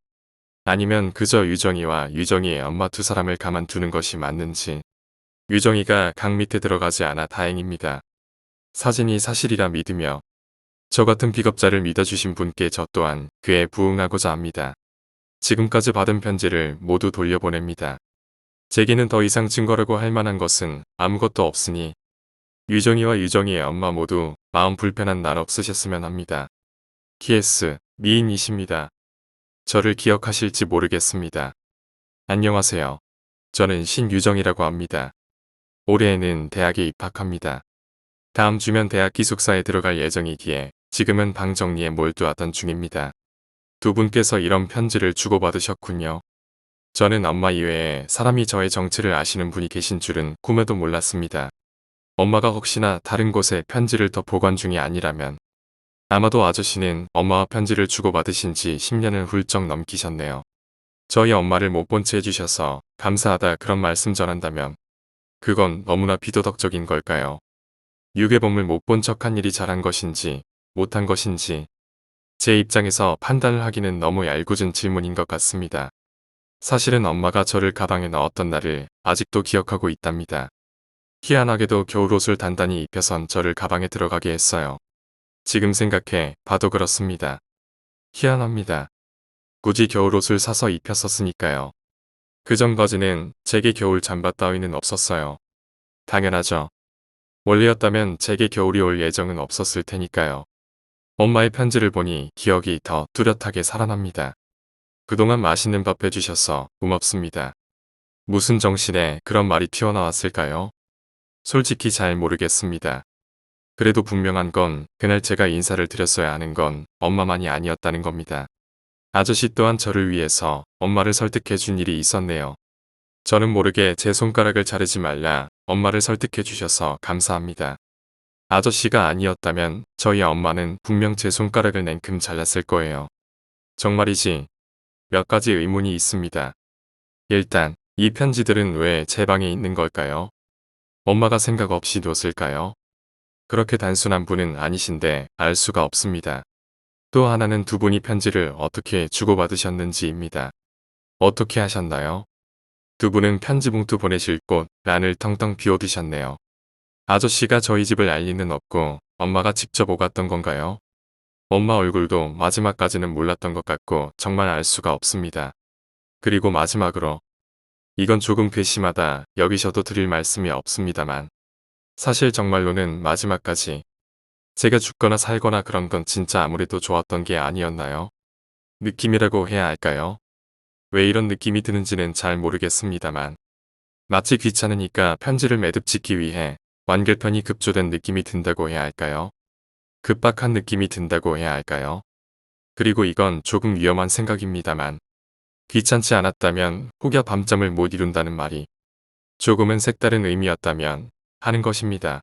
아니면 그저 유정이와 유정이의 엄마 두 사람을 가만두는 것이 맞는지 유정이가 강 밑에 들어가지 않아 다행입니다. 사진이 사실이라 믿으며 저 같은 비겁자를 믿어주신 분께 저 또한 그에 부응하고자 합니다. 지금까지 받은 편지를 모두 돌려보냅니다. 제게는 더 이상 증거라고 할 만한 것은 아무것도 없으니 유정이와 유정이의 엄마 모두 마음 불편한 날 없으셨으면 합니다. PS 미인이십니다. 저를 기억하실지 모르겠습니다. 안녕하세요. 저는 신유정이라고 합니다. 올해에는 대학에 입학합니다. 다음 주면 대학 기숙사에 들어갈 예정이기에 지금은 방 정리에 몰두하던 중입니다. 두 분께서 이런 편지를 주고받으셨군요. 저는 엄마 이외에 사람이 저의 정체를 아시는 분이 계신 줄은 꿈에도 몰랐습니다. 엄마가 혹시나 다른 곳에 편지를 더 보관 중이 아니라면 아마도 아저씨는 엄마와 편지를 주고받으신 지 10년을 훌쩍 넘기셨네요. 저희 엄마를 못 본 채 해주셔서 감사하다 그런 말씀 전한다면 그건 너무나 비도덕적인 걸까요? 유괴범을 못 본 척한 일이 잘한 것인지 못한 것인지 제 입장에서 판단을 하기는 너무 얄궂은 질문인 것 같습니다. 사실은 엄마가 저를 가방에 넣었던 날을 아직도 기억하고 있답니다. 희한하게도 겨울옷을 단단히 입혀선 저를 가방에 들어가게 했어요. 지금 생각해 봐도 그렇습니다. 희한합니다. 굳이 겨울옷을 사서 입혔었으니까요. 그전까지는 제게 겨울 잠바 따위는 없었어요. 당연하죠. 원래였다면 제게 겨울이 올 예정은 없었을 테니까요. 엄마의 편지를 보니 기억이 더 뚜렷하게 살아납니다. 그동안 맛있는 밥 해주셔서 고맙습니다. 무슨 정신에 그런 말이 튀어나왔을까요? 솔직히 잘 모르겠습니다. 그래도 분명한 건 그날 제가 인사를 드렸어야 하는 건 엄마만이 아니었다는 겁니다. 아저씨 또한 저를 위해서 엄마를 설득해 준 일이 있었네요. 저는 모르게 제 손가락을 자르지 말라 엄마를 설득해 주셔서 감사합니다. 아저씨가 아니었다면 저희 엄마는 분명 제 손가락을 냉큼 잘랐을 거예요. 정말이지 몇 가지 의문이 있습니다. 일단 이 편지들은 왜 제 방에 있는 걸까요? 엄마가 생각 없이 뒀을까요? 그렇게 단순한 분은 아니신데 알 수가 없습니다. 또 하나는 두 분이 편지를 어떻게 주고받으셨는지입니다. 어떻게 하셨나요? 두 분은 편지 봉투 보내실 곳 란을 텅텅 비워두셨네요. 아저씨가 저희 집을 알 리는 없고 엄마가 직접 오갔던 건가요? 엄마 얼굴도 마지막까지는 몰랐던 것 같고 정말 알 수가 없습니다. 그리고 마지막으로 이건 조금 괘씸하다 여기셔도 드릴 말씀이 없습니다만 사실 정말로는 마지막까지 제가 죽거나 살거나 그런 건 진짜 아무래도 좋았던 게 아니었나요? 느낌이라고 해야 할까요? 왜 이런 느낌이 드는지는 잘 모르겠습니다만 마치 귀찮으니까 편지를 매듭 짓기 위해 완결편이 급조된 느낌이 든다고 해야 할까요? 급박한 느낌이 든다고 해야 할까요? 그리고 이건 조금 위험한 생각입니다만 귀찮지 않았다면 혹여 밤잠을 못 이룬다는 말이 조금은 색다른 의미였다면 하는 것입니다.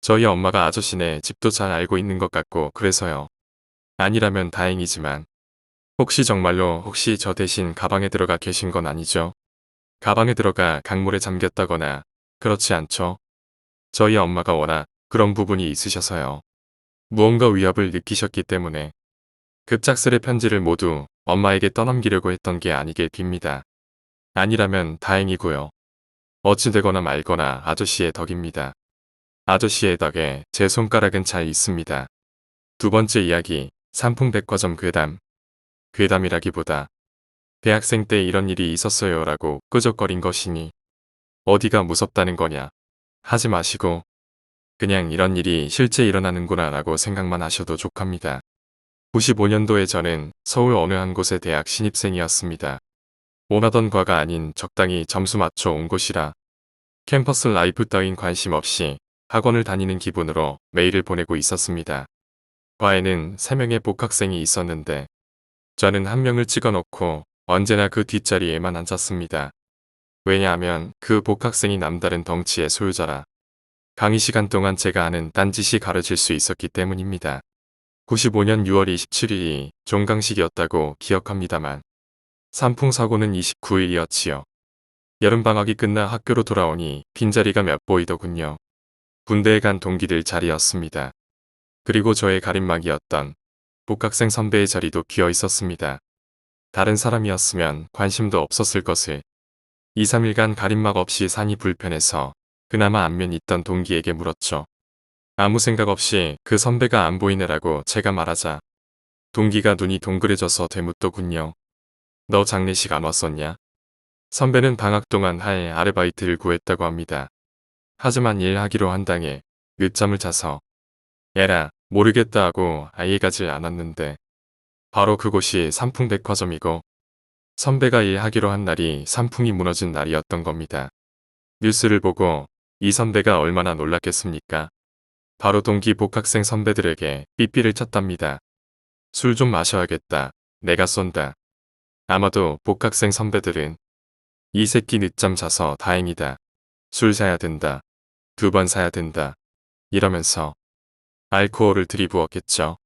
저희 엄마가 아저씨네 집도 잘 알고 있는 것 같고 그래서요. 아니라면 다행이지만 혹시 정말로 혹시 저 대신 가방에 들어가 계신 건 아니죠? 가방에 들어가 강물에 잠겼다거나 그렇지 않죠? 저희 엄마가 워낙 그런 부분이 있으셔서요. 무언가 위협을 느끼셨기 때문에 급작스레 편지를 모두 엄마에게 떠넘기려고 했던 게 아니길 빕니다. 아니라면 다행이고요. 어찌되거나 말거나 아저씨의 덕입니다. 아저씨의 덕에 제 손가락은 잘 있습니다. 두 번째 이야기, 삼풍백화점 괴담. 괴담이라기보다 대학생 때 이런 일이 있었어요 라고 끄적거린 것이니 어디가 무섭다는 거냐. 하지 마시고 그냥 이런 일이 실제 일어나는구나 라고 생각만 하셔도 족합니다. 95년도에 저는 서울 어느 한 곳의 대학 신입생이었습니다. 원하던 과가 아닌 적당히 점수 맞춰 온 곳이라 캠퍼스 라이프 따윈 관심 없이 학원을 다니는 기분으로 메일을 보내고 있었습니다. 과에는 3명의 복학생이 있었는데 저는 한 명을 찍어놓고 언제나 그 뒷자리에만 앉았습니다. 왜냐하면 그 복학생이 남다른 덩치의 소유자라 강의 시간 동안 제가 하는 딴짓이 가려질 수 있었기 때문입니다. 95년 6월 27일이 종강식이었다고 기억합니다만 산풍사고는 29일이었지요. 여름방학이 끝나 학교로 돌아오니 빈자리가 몇 보이더군요. 군대에 간 동기들 자리였습니다. 그리고 저의 가림막이었던 복학생 선배의 자리도 비어 있었습니다. 다른 사람이었으면 관심도 없었을 것을 2, 3일간 가림막 없이 산이 불편해서 그나마 안면 있던 동기에게 물었죠. 아무 생각 없이 그 선배가 안 보이네라고 제가 말하자 동기가 눈이 동그래져서 되묻더군요. 너 장례식 안 왔었냐? 선배는 방학 동안 할 아르바이트를 구했다고 합니다. 하지만 일하기로 한 당일 늦잠을 자서 에라 모르겠다 하고 아예 가질 않았는데 바로 그곳이 삼풍백화점이고 선배가 일하기로 한 날이 삼풍이 무너진 날이었던 겁니다. 뉴스를 보고 이 선배가 얼마나 놀랐겠습니까? 바로 동기 복학생 선배들에게 삐삐를 쳤답니다. 술 좀 마셔야겠다. 내가 쏜다. 아마도 복학생 선배들은 이 새끼 늦잠 자서 다행이다. 술 사야 된다. 2번 사야 된다. 이러면서 알코올을 들이부었겠죠.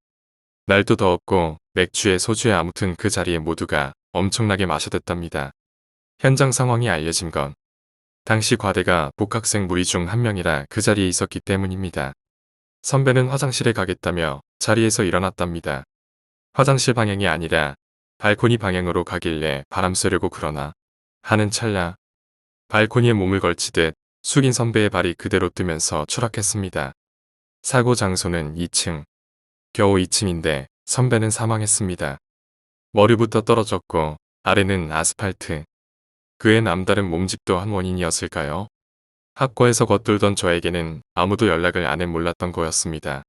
날도 더웠고 맥주에 소주에 아무튼 그 자리에 모두가 엄청나게 마셔댔답니다. 현장 상황이 알려진 건 당시 과대가 복학생 무리 중 한 명이라 그 자리에 있었기 때문입니다. 선배는 화장실에 가겠다며 자리에서 일어났답니다. 화장실 방향이 아니라 발코니 방향으로 가길래 바람 쐬려고 그러나 하는 찰나 발코니에 몸을 걸치듯 숙인 선배의 발이 그대로 뜨면서 추락했습니다. 사고 장소는 2층. 겨우 2층인데 선배는 사망했습니다. 머리부터 떨어졌고 아래는 아스팔트. 그의 남다른 몸집도 한 원인이었을까요? 학과에서 겉돌던 저에게는 아무도 연락을 안 해 몰랐던 거였습니다.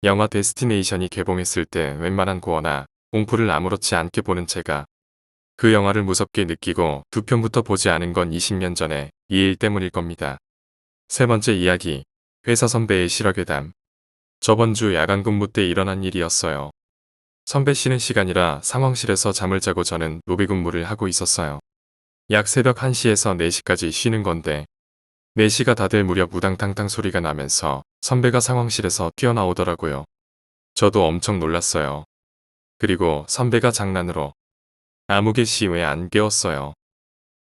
영화 데스티네이션이 개봉했을 때 웬만한 고어나 공포를 아무렇지 않게 보는 제가 그 영화를 무섭게 느끼고 2편부터 보지 않은 건 20년 전에 이 일 때문일 겁니다. 세 번째 이야기, 회사 선배의 실화괴담. 저번 주 야간 근무 때 일어난 일이었어요. 선배 쉬는 시간이라 상황실에서 잠을 자고 저는 로비 근무를 하고 있었어요. 약 새벽 1시에서 4시까지 쉬는 건데 4시가 다 될 무렵 우당탕탕 소리가 나면서 선배가 상황실에서 뛰어나오더라고요. 저도 엄청 놀랐어요. 그리고 선배가 장난으로 아무개 씨 왜 안 깨웠어요?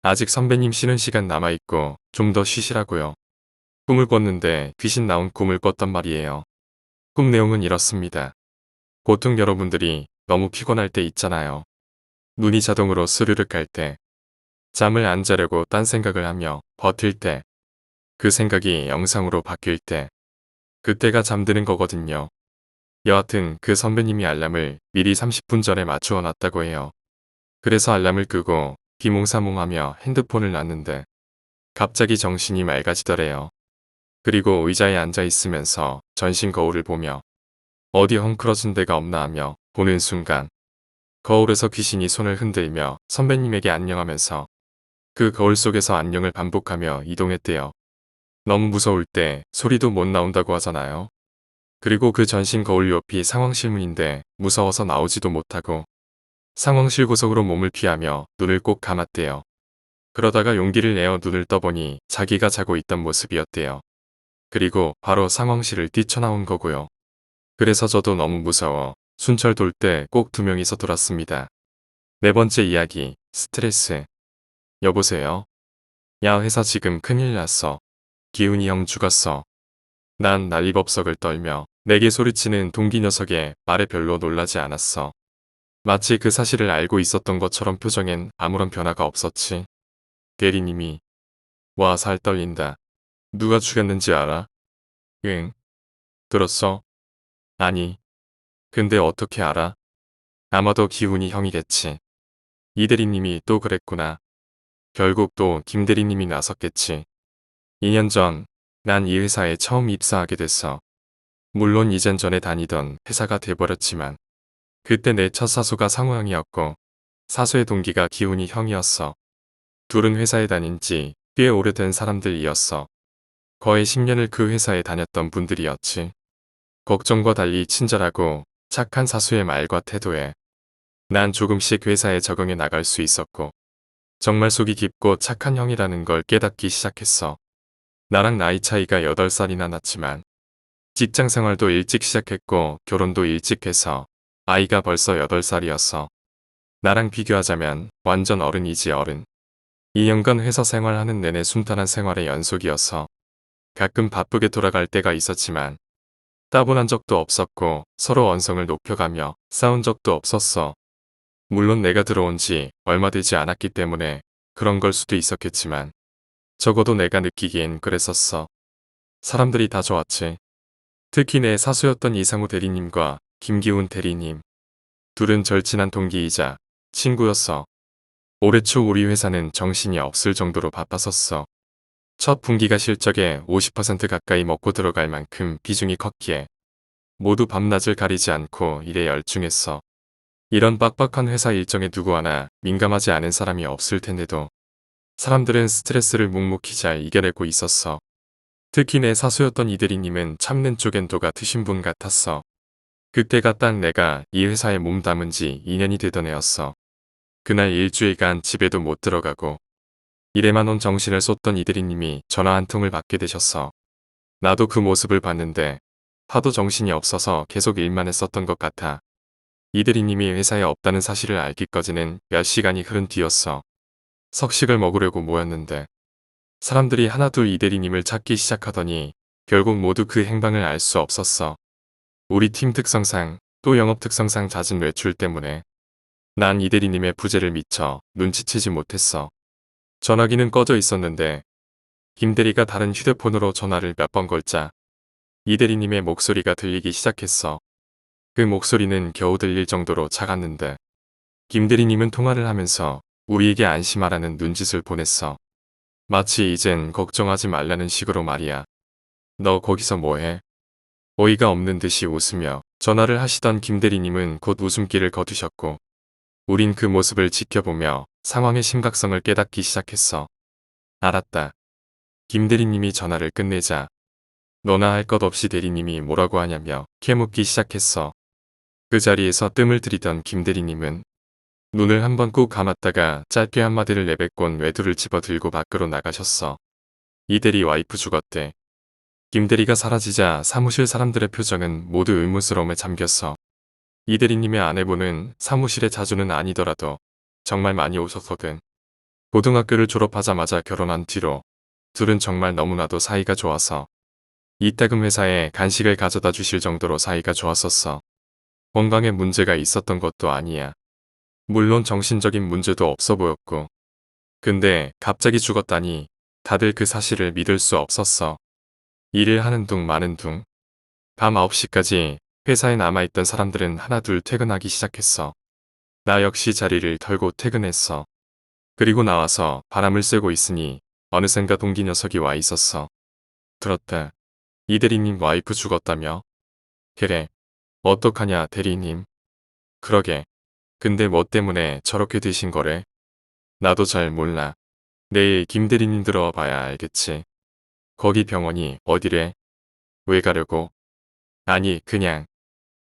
아직 선배님 쉬는 시간 남아있고 좀 더 쉬시라고요. 꿈을 꿨는데 귀신 나온 꿈을 꿨단 말이에요. 꿈 내용은 이렇습니다. 보통 여러분들이 너무 피곤할 때 있잖아요. 눈이 자동으로 스르륵 갈 때, 잠을 안 자려고 딴 생각을 하며 버틸 때, 그 생각이 영상으로 바뀔 때, 그때가 잠드는 거거든요. 여하튼 그 선배님이 알람을 미리 30분 전에 맞추어 놨다고 해요. 그래서 알람을 끄고 비몽사몽하며 핸드폰을 놨는데 갑자기 정신이 맑아지더래요. 그리고 의자에 앉아 있으면서 전신 거울을 보며 어디 헝클어진 데가 없나 하며 보는 순간 거울에서 귀신이 손을 흔들며 선배님에게 안녕하면서 그 거울 속에서 안녕을 반복하며 이동했대요. 너무 무서울 때 소리도 못 나온다고 하잖아요. 그리고 그 전신 거울 옆이 상황실 문인데 무서워서 나오지도 못하고 상황실 구석으로 몸을 피하며 눈을 꼭 감았대요. 그러다가 용기를 내어 눈을 떠보니 자기가 자고 있던 모습이었대요. 그리고 바로 상황실을 뛰쳐나온 거고요. 그래서 저도 너무 무서워 순철 돌 때 꼭 2명이서 돌았습니다. 네 번째 이야기, 스트레스. 여보세요? 야 회사 지금 큰일 났어. 기훈이 형 죽었어. 난 난리법석을 떨며 내게 소리치는 동기 녀석의 말에 별로 놀라지 않았어. 마치 그 사실을 알고 있었던 것처럼 표정엔 아무런 변화가 없었지. 대리님이 와 살 떨린다. 누가 죽였는지 알아? 응. 들었어? 아니. 근데 어떻게 알아? 아마도 기훈이 형이겠지. 이 대리님이 또 그랬구나. 결국 또 김 대리님이 나섰겠지. 2년 전 난 이 회사에 처음 입사하게 됐어. 물론 이젠 전에 다니던 회사가 돼버렸지만 그때 내 첫 사수가 상호 형이었고 사수의 동기가 기훈이 형이었어. 둘은 회사에 다닌 지 꽤 오래된 사람들이었어. 거의 10년을 그 회사에 다녔던 분들이었지. 걱정과 달리 친절하고 착한 사수의 말과 태도에 난 조금씩 회사에 적응해 나갈 수 있었고 정말 속이 깊고 착한 형이라는 걸 깨닫기 시작했어. 나랑 나이 차이가 8살이나 났지만 직장 생활도 일찍 시작했고 결혼도 일찍 해서 아이가 벌써 8살이었어. 나랑 비교하자면 완전 어른이지 어른. 2년간 회사 생활하는 내내 순탄한 생활의 연속이어서 가끔 바쁘게 돌아갈 때가 있었지만 따분한 적도 없었고 서로 언성을 높여가며 싸운 적도 없었어. 물론 내가 들어온 지 얼마 되지 않았기 때문에 그런 걸 수도 있었겠지만 적어도 내가 느끼기엔 그랬었어. 사람들이 다 좋았지. 특히 내 사수였던 이상우 대리님과 김기훈 대리님. 둘은 절친한 동기이자 친구였어. 올해 초 우리 회사는 정신이 없을 정도로 바빴었어. 첫 분기가 실적의 50% 가까이 먹고 들어갈 만큼 비중이 컸기에 모두 밤낮을 가리지 않고 일에 열중했어. 이런 빡빡한 회사 일정에 누구 하나 민감하지 않은 사람이 없을 텐데도 사람들은 스트레스를 묵묵히 잘 이겨내고 있었어. 특히 내 사수였던 이 대리님은 참는 쪽엔 도가 트신 분 같았어. 그때가 딱 내가 이 회사에 몸담은 지 2년이 되던 해였어. 그날 일주일간 집에도 못 들어가고 일에만 온 정신을 쏟던 이 대리님이 전화 한 통을 받게 되셨어. 나도 그 모습을 봤는데 하도 정신이 없어서 계속 일만 했었던 것 같아. 이 대리님이 회사에 없다는 사실을 알기까지는 몇 시간이 흐른 뒤였어. 석식을 먹으려고 모였는데 사람들이 하나둘 이 대리님을 찾기 시작하더니 결국 모두 그 행방을 알 수 없었어. 우리 팀 특성상 또 영업 특성상 잦은 외출 때문에 난 이 대리님의 부재를 미처 눈치채지 못했어. 전화기는 꺼져 있었는데 김 대리가 다른 휴대폰으로 전화를 몇 번 걸자 이 대리님의 목소리가 들리기 시작했어. 그 목소리는 겨우 들릴 정도로 작았는데 김 대리님은 통화를 하면서 우리에게 안심하라는 눈짓을 보냈어. 마치 이젠 걱정하지 말라는 식으로 말이야. 너 거기서 뭐해? 어이가 없는 듯이 웃으며 전화를 하시던 김 대리님은 곧 웃음기를 거두셨고 우린 그 모습을 지켜보며 상황의 심각성을 깨닫기 시작했어. 알았다. 김 대리님이 전화를 끝내자 너나 할 것 없이 대리님이 뭐라고 하냐며 캐묻기 시작했어. 그 자리에서 뜸을 들이던 김 대리님은 눈을 한번 꾹 감았다가 짧게 한마디를 내뱉곤 외투를 집어 들고 밖으로 나가셨어. 이 대리 와이프 죽었대. 김 대리가 사라지자 사무실 사람들의 표정은 모두 의문스러움에 잠겼어. 이 대리님의 아내분은 사무실에 자주는 아니더라도 정말 많이 오셨거든. 고등학교를 졸업하자마자 결혼한 뒤로 둘은 정말 너무나도 사이가 좋아서 이따금 회사에 간식을 가져다 주실 정도로 사이가 좋았었어. 건강에 문제가 있었던 것도 아니야. 물론 정신적인 문제도 없어 보였고. 근데 갑자기 죽었다니 다들 그 사실을 믿을 수 없었어. 일을 하는 둥 마는 둥. 밤 9시까지 회사에 남아있던 사람들은 하나둘 퇴근하기 시작했어. 나 역시 자리를 털고 퇴근했어. 그리고 나와서 바람을 쐬고 있으니 어느샌가 동기 녀석이 와 있었어. 들었다. 이 대리님 와이프 죽었다며? 그래. 어떡하냐 대리님. 그러게. 근데 뭐 때문에 저렇게 되신 거래? 나도 잘 몰라. 내일 김 대리님 들어와 봐야 알겠지. 거기 병원이 어디래? 왜 가려고? 아니 그냥.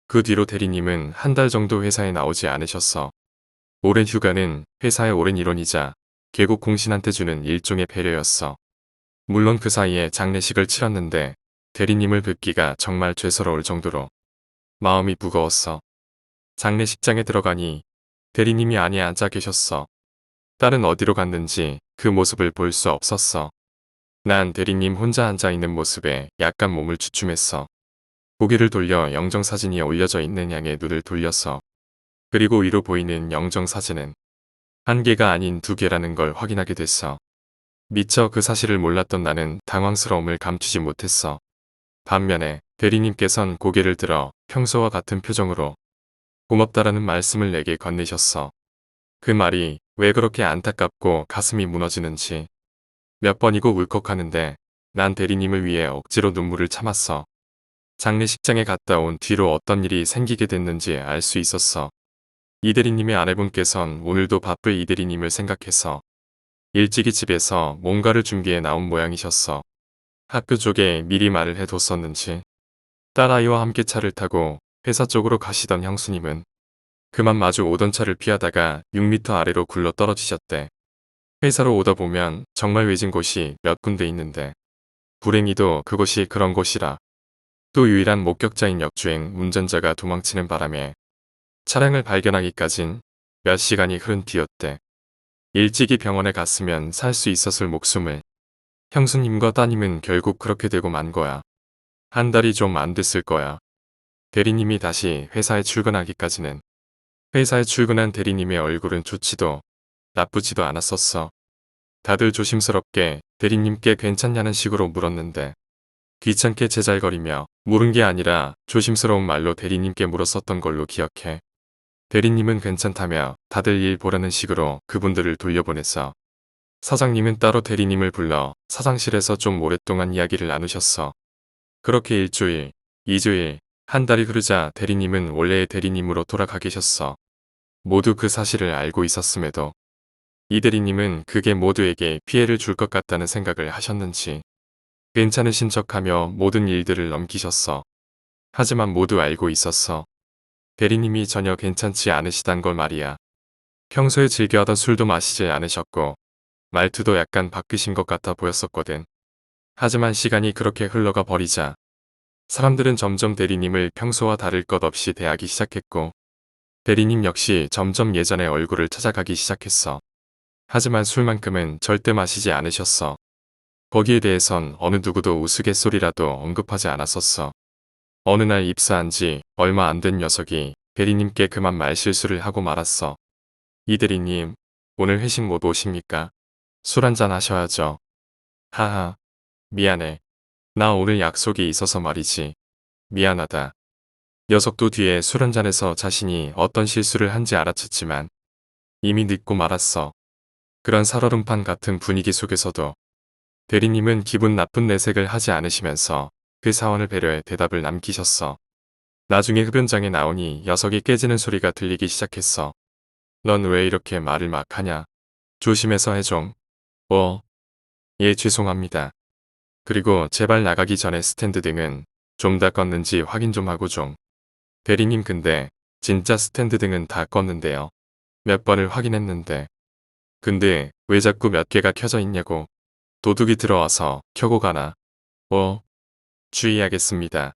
그 뒤로 대리님은 한 달 정도 회사에 나오지 않으셨어. 오랜 휴가는 회사의 오랜 일원이자 계곡 공신한테 주는 일종의 배려였어. 물론 그 사이에 장례식을 치렀는데 대리님을 뵙기가 정말 죄스러울 정도로 마음이 무거웠어. 장례식장에 들어가니 대리님이 안에 앉아 계셨어. 딸은 어디로 갔는지 그 모습을 볼 수 없었어. 난 대리님 혼자 앉아있는 모습에 약간 몸을 주춤했어. 고개를 돌려 영정사진이 올려져 있는 향에 눈을 돌렸어. 그리고 위로 보이는 영정사진은 한 개가 아닌 두 개라는 걸 확인하게 됐어. 미처 그 사실을 몰랐던 나는 당황스러움을 감추지 못했어. 반면에 대리님께선 고개를 들어 평소와 같은 표정으로 고맙다라는 말씀을 내게 건네셨어. 그 말이 왜 그렇게 안타깝고 가슴이 무너지는지 몇 번이고 울컥하는데 난 대리님을 위해 억지로 눈물을 참았어. 장례식장에 갔다 온 뒤로 어떤 일이 생기게 됐는지 알 수 있었어. 이 대리님의 아내분께선 오늘도 바쁠 이 대리님을 생각해서 일찍이 집에서 뭔가를 준비해 나온 모양이셨어. 학교 쪽에 미리 말을 해뒀었는지 딸아이와 함께 차를 타고 회사 쪽으로 가시던 형수님은 그만 마주 오던 차를 피하다가 6m 아래로 굴러 떨어지셨대. 회사로 오다 보면 정말 외진 곳이 몇 군데 있는데 불행히도 그곳이 그런 곳이라. 또 유일한 목격자인 역주행 운전자가 도망치는 바람에 차량을 발견하기까진 몇 시간이 흐른 뒤였대. 일찍이 병원에 갔으면 살 수 있었을 목숨을 형수님과 따님은 결국 그렇게 되고 만 거야. 한 달이 좀 안 됐을 거야. 대리님이 다시 회사에 출근하기까지는. 회사에 출근한 대리님의 얼굴은 좋지도 나쁘지도 않았었어. 다들 조심스럽게 대리님께 괜찮냐는 식으로 물었는데 귀찮게 제잘거리며 물은 게 아니라 조심스러운 말로 대리님께 물었었던 걸로 기억해. 대리님은 괜찮다며 다들 일 보라는 식으로 그분들을 돌려보냈어. 사장님은 따로 대리님을 불러 사장실에서 좀 오랫동안 이야기를 나누셨어. 그렇게 일주일, 2주일, 한 달이 흐르자 대리님은 원래의 대리님으로 돌아가 계셨어. 모두 그 사실을 알고 있었음에도 이 대리님은 그게 모두에게 피해를 줄 것 같다는 생각을 하셨는지 괜찮으신 척하며 모든 일들을 넘기셨어. 하지만 모두 알고 있었어. 대리님이 전혀 괜찮지 않으시단 걸 말이야. 평소에 즐겨하던 술도 마시지 않으셨고 말투도 약간 바뀌신 것 같아 보였었거든. 하지만 시간이 그렇게 흘러가 버리자 사람들은 점점 대리님을 평소와 다를 것 없이 대하기 시작했고 대리님 역시 점점 예전의 얼굴을 찾아가기 시작했어. 하지만 술만큼은 절대 마시지 않으셨어. 거기에 대해선 어느 누구도 우스갯소리라도 언급하지 않았었어. 어느 날 입사한 지 얼마 안 된 녀석이 대리님께 그만 말실수를 하고 말았어. 이 대리님, 오늘 회식 못 오십니까? 술 한잔 하셔야죠. 하하, 미안해. 나 오늘 약속이 있어서 말이지. 미안하다. 녀석도 뒤에 술 한잔해서 자신이 어떤 실수를 한지 알아챘지만 이미 늦고 말았어. 그런 살얼음판 같은 분위기 속에서도 대리님은 기분 나쁜 내색을 하지 않으시면서 그 사원을 배려해 대답을 남기셨어. 나중에 흡연장에 나오니 녀석이 깨지는 소리가 들리기 시작했어. 넌 왜 이렇게 말을 막 하냐? 조심해서 해 좀. 예, 죄송합니다. 그리고 제발 나가기 전에 스탠드 등은 좀 다 껐는지 확인 좀 하고 좀. 대리님 근데 진짜 스탠드 등은 다 껐는데요. 몇 번을 확인했는데. 근데 왜 자꾸 몇 개가 켜져 있냐고. 도둑이 들어와서 켜고 가나. 주의하겠습니다.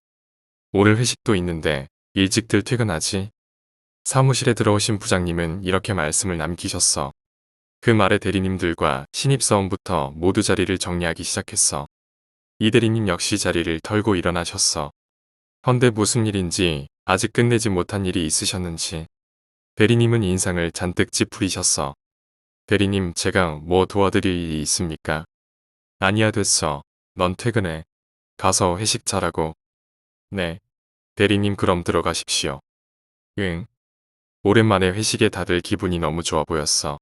오늘 회식도 있는데 일찍들 퇴근하지. 사무실에 들어오신 부장님은 이렇게 말씀을 남기셨어. 그 말에 대리님들과 신입사원부터 모두 자리를 정리하기 시작했어. 이 대리님 역시 자리를 털고 일어나셨어. 헌데 무슨 일인지 아직 끝내지 못한 일이 있으셨는지. 대리님은 인상을 잔뜩 찌푸리셨어. 대리님 제가 뭐 도와드릴 일이 있습니까? 아니야 됐어. 넌 퇴근해. 가서 회식 잘하고. 네. 대리님 그럼 들어가십시오. 응. 오랜만에 회식에 다들 기분이 너무 좋아 보였어.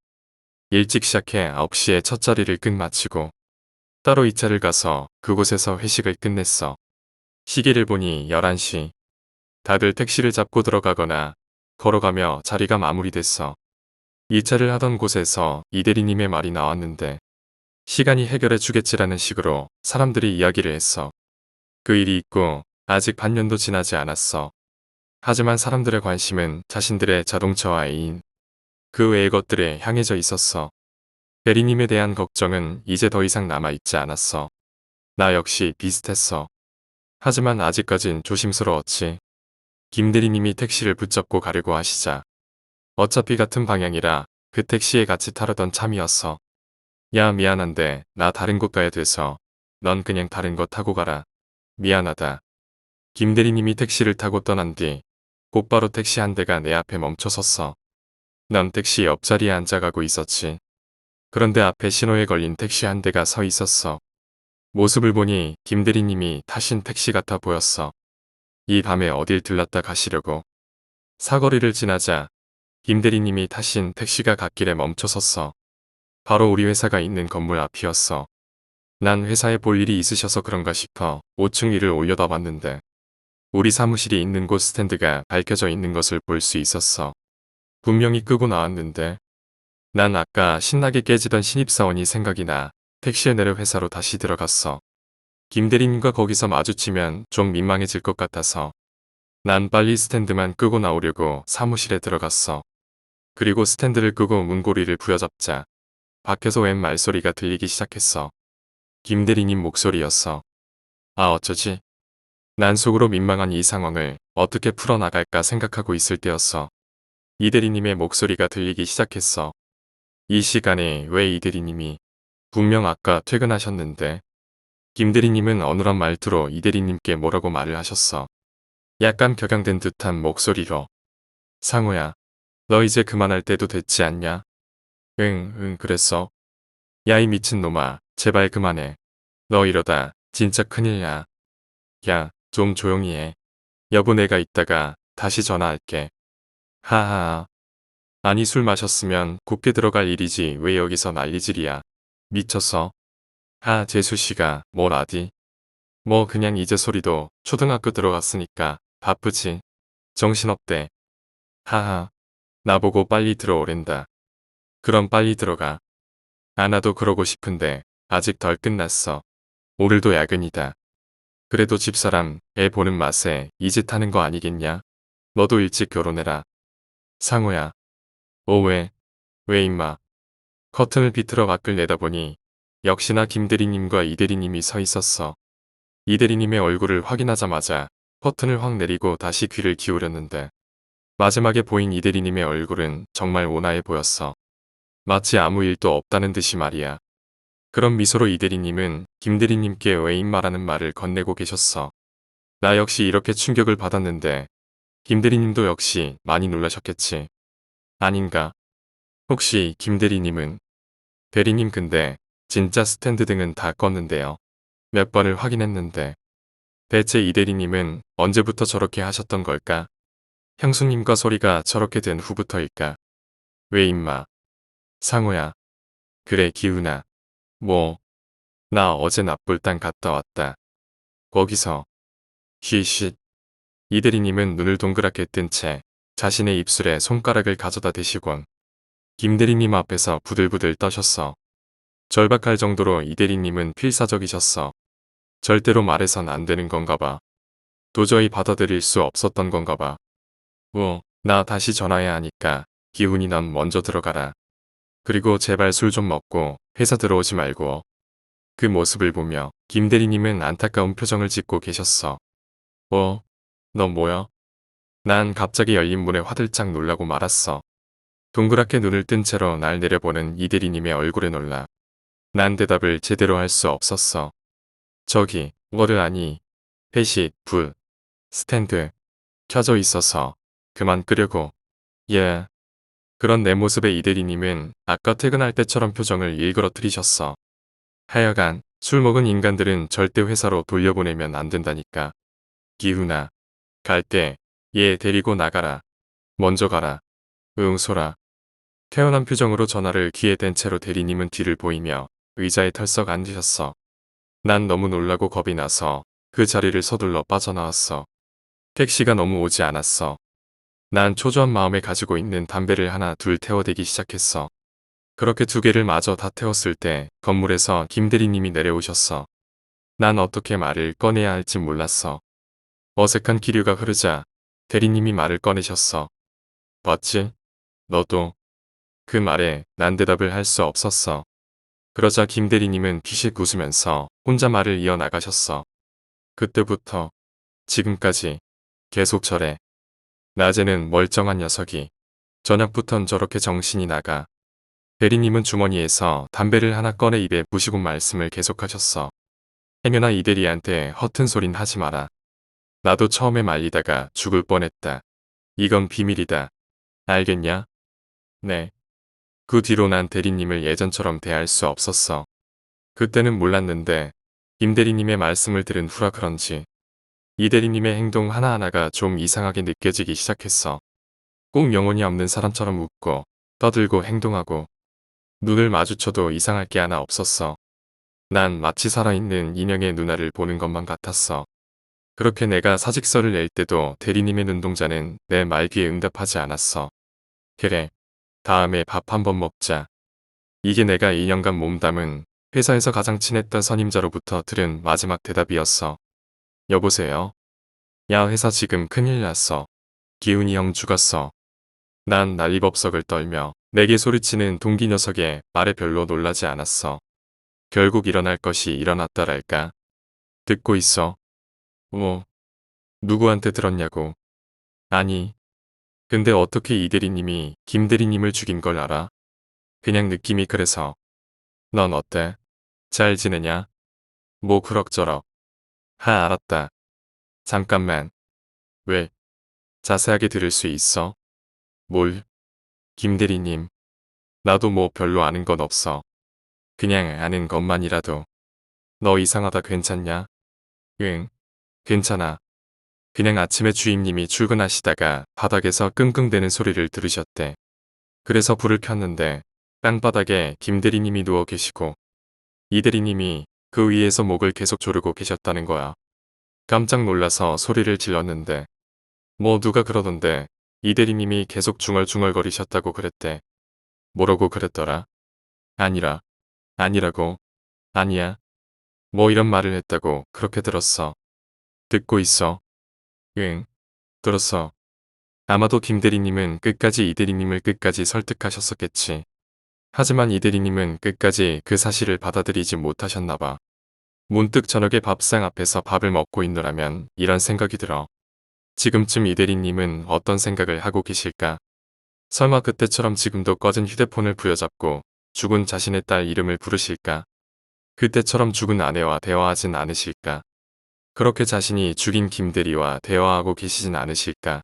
일찍 시작해 9시에 첫 자리를 끝마치고 따로 2차를 가서 그곳에서 회식을 끝냈어. 시계를 보니 11시. 다들 택시를 잡고 들어가거나 걸어가며 자리가 마무리됐어. 2차를 하던 곳에서 이 대리님의 말이 나왔는데 시간이 해결해 주겠지라는 식으로 사람들이 이야기를 했어. 그 일이 있고 아직 반년도 지나지 않았어. 하지만 사람들의 관심은 자신들의 자동차와 애인, 그 외의 것들에 향해져 있었어. 대리님에 대한 걱정은 이제 더 이상 남아있지 않았어. 나 역시 비슷했어. 하지만 아직까진 조심스러웠지. 김 대리님이 택시를 붙잡고 가려고 하시자. 어차피 같은 방향이라 그 택시에 같이 타려던 참이었어. 야 미안한데 나 다른 곳 가야 돼서 넌 그냥 다른 거 타고 가라. 미안하다. 김 대리님이 택시를 타고 떠난 뒤 곧바로 택시 한 대가 내 앞에 멈춰섰어. 난 택시 옆자리에 앉아가고 있었지. 그런데 앞에 신호에 걸린 택시 한 대가 서 있었어. 모습을 보니 김 대리님이 타신 택시 같아 보였어. 이 밤에 어딜 들렀다 가시려고. 사거리를 지나자 김 대리님이 타신 택시가 갓길에 멈춰섰어. 바로 우리 회사가 있는 건물 앞이었어. 난 회사에 볼 일이 있으셔서 그런가 싶어 5층 위를 올려다봤는데 우리 사무실이 있는 곳 스탠드가 밝혀져 있는 것을 볼 수 있었어. 분명히 끄고 나왔는데 난 아까 신나게 깨지던 신입사원이 생각이 나 택시에 내려 회사로 다시 들어갔어. 김 대리님과 거기서 마주치면 좀 민망해질 것 같아서 난 빨리 스탠드만 끄고 나오려고 사무실에 들어갔어. 그리고 스탠드를 끄고 문고리를 부여잡자 밖에서 웬 말소리가 들리기 시작했어. 김 대리님 목소리였어. 아 어쩌지? 난 속으로 민망한 이 상황을 어떻게 풀어나갈까 생각하고 있을 때였어. 이 대리님의 목소리가 들리기 시작했어. 이 시간에 왜 이 대리님이? 분명 아까 퇴근하셨는데. 김 대리님은 어눌한 말투로 이 대리님께 뭐라고 말을 하셨어. 약간 격양된 듯한 목소리로. 상우야, 너 이제 그만할 때도 됐지 않냐? 응, 그랬어. 야 이 미친놈아, 제발 그만해. 너 이러다 진짜 큰일이야. 야, 좀 조용히 해. 여보 내가 이따가 다시 전화할게. 하하하. 아니 술 마셨으면 곱게 들어갈 일이지 왜 여기서 난리질이야. 미쳤어. 재수씨가 뭘 아디? 뭐 그냥 이제 소리도 초등학교 들어갔으니까 바쁘지. 정신없대. 하하. 나보고 빨리 들어오랜다. 그럼 빨리 들어가. 나도 그러고 싶은데 아직 덜 끝났어. 오늘도 야근이다. 그래도 집사람 애 보는 맛에 이 짓 하는 거 아니겠냐? 너도 일찍 결혼해라. 상호야. 왜 임마. 커튼을 비틀어 밖을 내다보니 역시나 김 대리님과 이 대리님이 서 있었어. 이 대리님의 얼굴을 확인하자마자 커튼을 확 내리고 다시 귀를 기울였는데 마지막에 보인 이 대리님의 얼굴은 정말 온화해 보였어. 마치 아무 일도 없다는 듯이 말이야. 그런 미소로 이 대리님은 김 대리님께 왜 임마라는 말을 건네고 계셨어. 나 역시 이렇게 충격을 받았는데 김 대리님도 역시 많이 놀라셨겠지. 아닌가? 혹시 김 대리님은? 대리님 근데 진짜 스탠드 등은 다 껐는데요. 몇 번을 확인했는데 대체 이 대리님은 언제부터 저렇게 하셨던 걸까? 형수님과 소리가 저렇게 된 후부터일까? 왜 임마? 상호야. 그래 기훈아. 뭐? 나 어제 납불당 갔다 왔다. 거기서 쉿쉿. 이 대리님은 눈을 동그랗게 뜬 채 자신의 입술에 손가락을 가져다 대시곤 김 대리님 앞에서 부들부들 떠셨어. 절박할 정도로 이 대리님은 필사적이셨어. 절대로 말해선 안 되는 건가 봐. 도저히 받아들일 수 없었던 건가 봐. 나 다시 전화해야 하니까 기훈이 넌 먼저 들어가라. 그리고 제발 술 좀 먹고 회사 들어오지 말고. 그 모습을 보며 김 대리님은 안타까운 표정을 짓고 계셨어. 너 뭐야? 난 갑자기 열린 문에 화들짝 놀라고 말았어. 동그랗게 눈을 뜬 채로 날 내려보는 이 대리님의 얼굴에 놀라. 난 대답을 제대로 할 수 없었어. 저기, 뭐를 아니. 회식, 불, 스탠드, 켜져 있어서 그만 끄려고. 예. 그런 내 모습에 이 대리님은 아까 퇴근할 때처럼 표정을 일그러뜨리셨어. 하여간 술 먹은 인간들은 절대 회사로 돌려보내면 안 된다니까. 기훈아. 갈 때 얘 데리고 나가라. 먼저 가라. 응 소라. 태연한 표정으로 전화를 귀에 댄 채로 대리님은 뒤를 보이며 의자에 털썩 앉으셨어. 난 너무 놀라고 겁이 나서 그 자리를 서둘러 빠져나왔어. 택시가 너무 오지 않았어. 난 초조한 마음에 가지고 있는 담배를 하나 둘 태워대기 시작했어. 그렇게 두 개를 마저 다 태웠을 때 건물에서 김 대리님이 내려오셨어. 난 어떻게 말을 꺼내야 할지 몰랐어. 어색한 기류가 흐르자 대리님이 말을 꺼내셨어. 봤지? 너도. 그 말에 난 대답을 할 수 없었어. 그러자 김 대리님은 피식 웃으면서 혼자 말을 이어나가셨어. 그때부터 지금까지 계속 저래. 낮에는 멀쩡한 녀석이 저녁부턴 저렇게 정신이 나가. 대리님은 주머니에서 담배를 하나 꺼내 입에 부시고 말씀을 계속하셨어. 행여나 이 대리한테 허튼 소린 하지 마라. 나도 처음에 말리다가 죽을 뻔했다. 이건 비밀이다. 알겠냐? 네. 그 뒤로 난 대리님을 예전처럼 대할 수 없었어. 그때는 몰랐는데 김 대리님의 말씀을 들은 후라 그런지 이 대리님의 행동 하나하나가 좀 이상하게 느껴지기 시작했어. 꼭 영혼이 없는 사람처럼 웃고 떠들고 행동하고 눈을 마주쳐도 이상할 게 하나 없었어. 난 마치 살아있는 인형의 누나를 보는 것만 같았어. 그렇게 내가 사직서를 낼 때도 대리님의 눈동자는 내 말귀에 응답하지 않았어. 그래. 다음에 밥 한번 먹자. 이게 내가 2년간 몸담은 회사에서 가장 친했던 선임자로부터 들은 마지막 대답이었어. 여보세요? 야 회사 지금 큰일 났어. 기훈이 형 죽었어. 난 난리법석을 떨며 내게 소리치는 동기 녀석의 말에 별로 놀라지 않았어. 결국 일어날 것이 일어났다랄까. 듣고 있어. 누구한테 들었냐고. 아니. 근데 어떻게 이 대리님이 김 대리님을 죽인 걸 알아? 그냥 느낌이 그래서. 넌 어때? 잘 지내냐? 뭐 그럭저럭. 알았다. 잠깐만. 왜? 자세하게 들을 수 있어? 뭘? 김 대리님. 나도 뭐 별로 아는 건 없어. 그냥 아는 것만이라도. 너 이상하다 괜찮냐? 응. 괜찮아. 그냥 아침에 주임님이 출근하시다가 바닥에서 끙끙대는 소리를 들으셨대. 그래서 불을 켰는데 땅바닥에 김 대리님이 누워 계시고 이 대리님이 그 위에서 목을 계속 조르고 계셨다는 거야. 깜짝 놀라서 소리를 질렀는데 뭐 누가 그러던데 이 대리님이 계속 중얼중얼거리셨다고 그랬대. 뭐라고 그랬더라? 아니라고. 아니야. 뭐 이런 말을 했다고 그렇게 들었어. 듣고 있어. 응. 들었어. 아마도 김 대리님은 끝까지 이 대리님을 끝까지 설득하셨었겠지. 하지만 이 대리님은 끝까지 그 사실을 받아들이지 못하셨나 봐. 문득 저녁에 밥상 앞에서 밥을 먹고 있노라면 이런 생각이 들어. 지금쯤 이 대리님은 어떤 생각을 하고 계실까? 설마 그때처럼 지금도 꺼진 휴대폰을 부여잡고 죽은 자신의 딸 이름을 부르실까? 그때처럼 죽은 아내와 대화하진 않으실까? 그렇게 자신이 죽인 김대리와 대화하고 계시진 않으실까?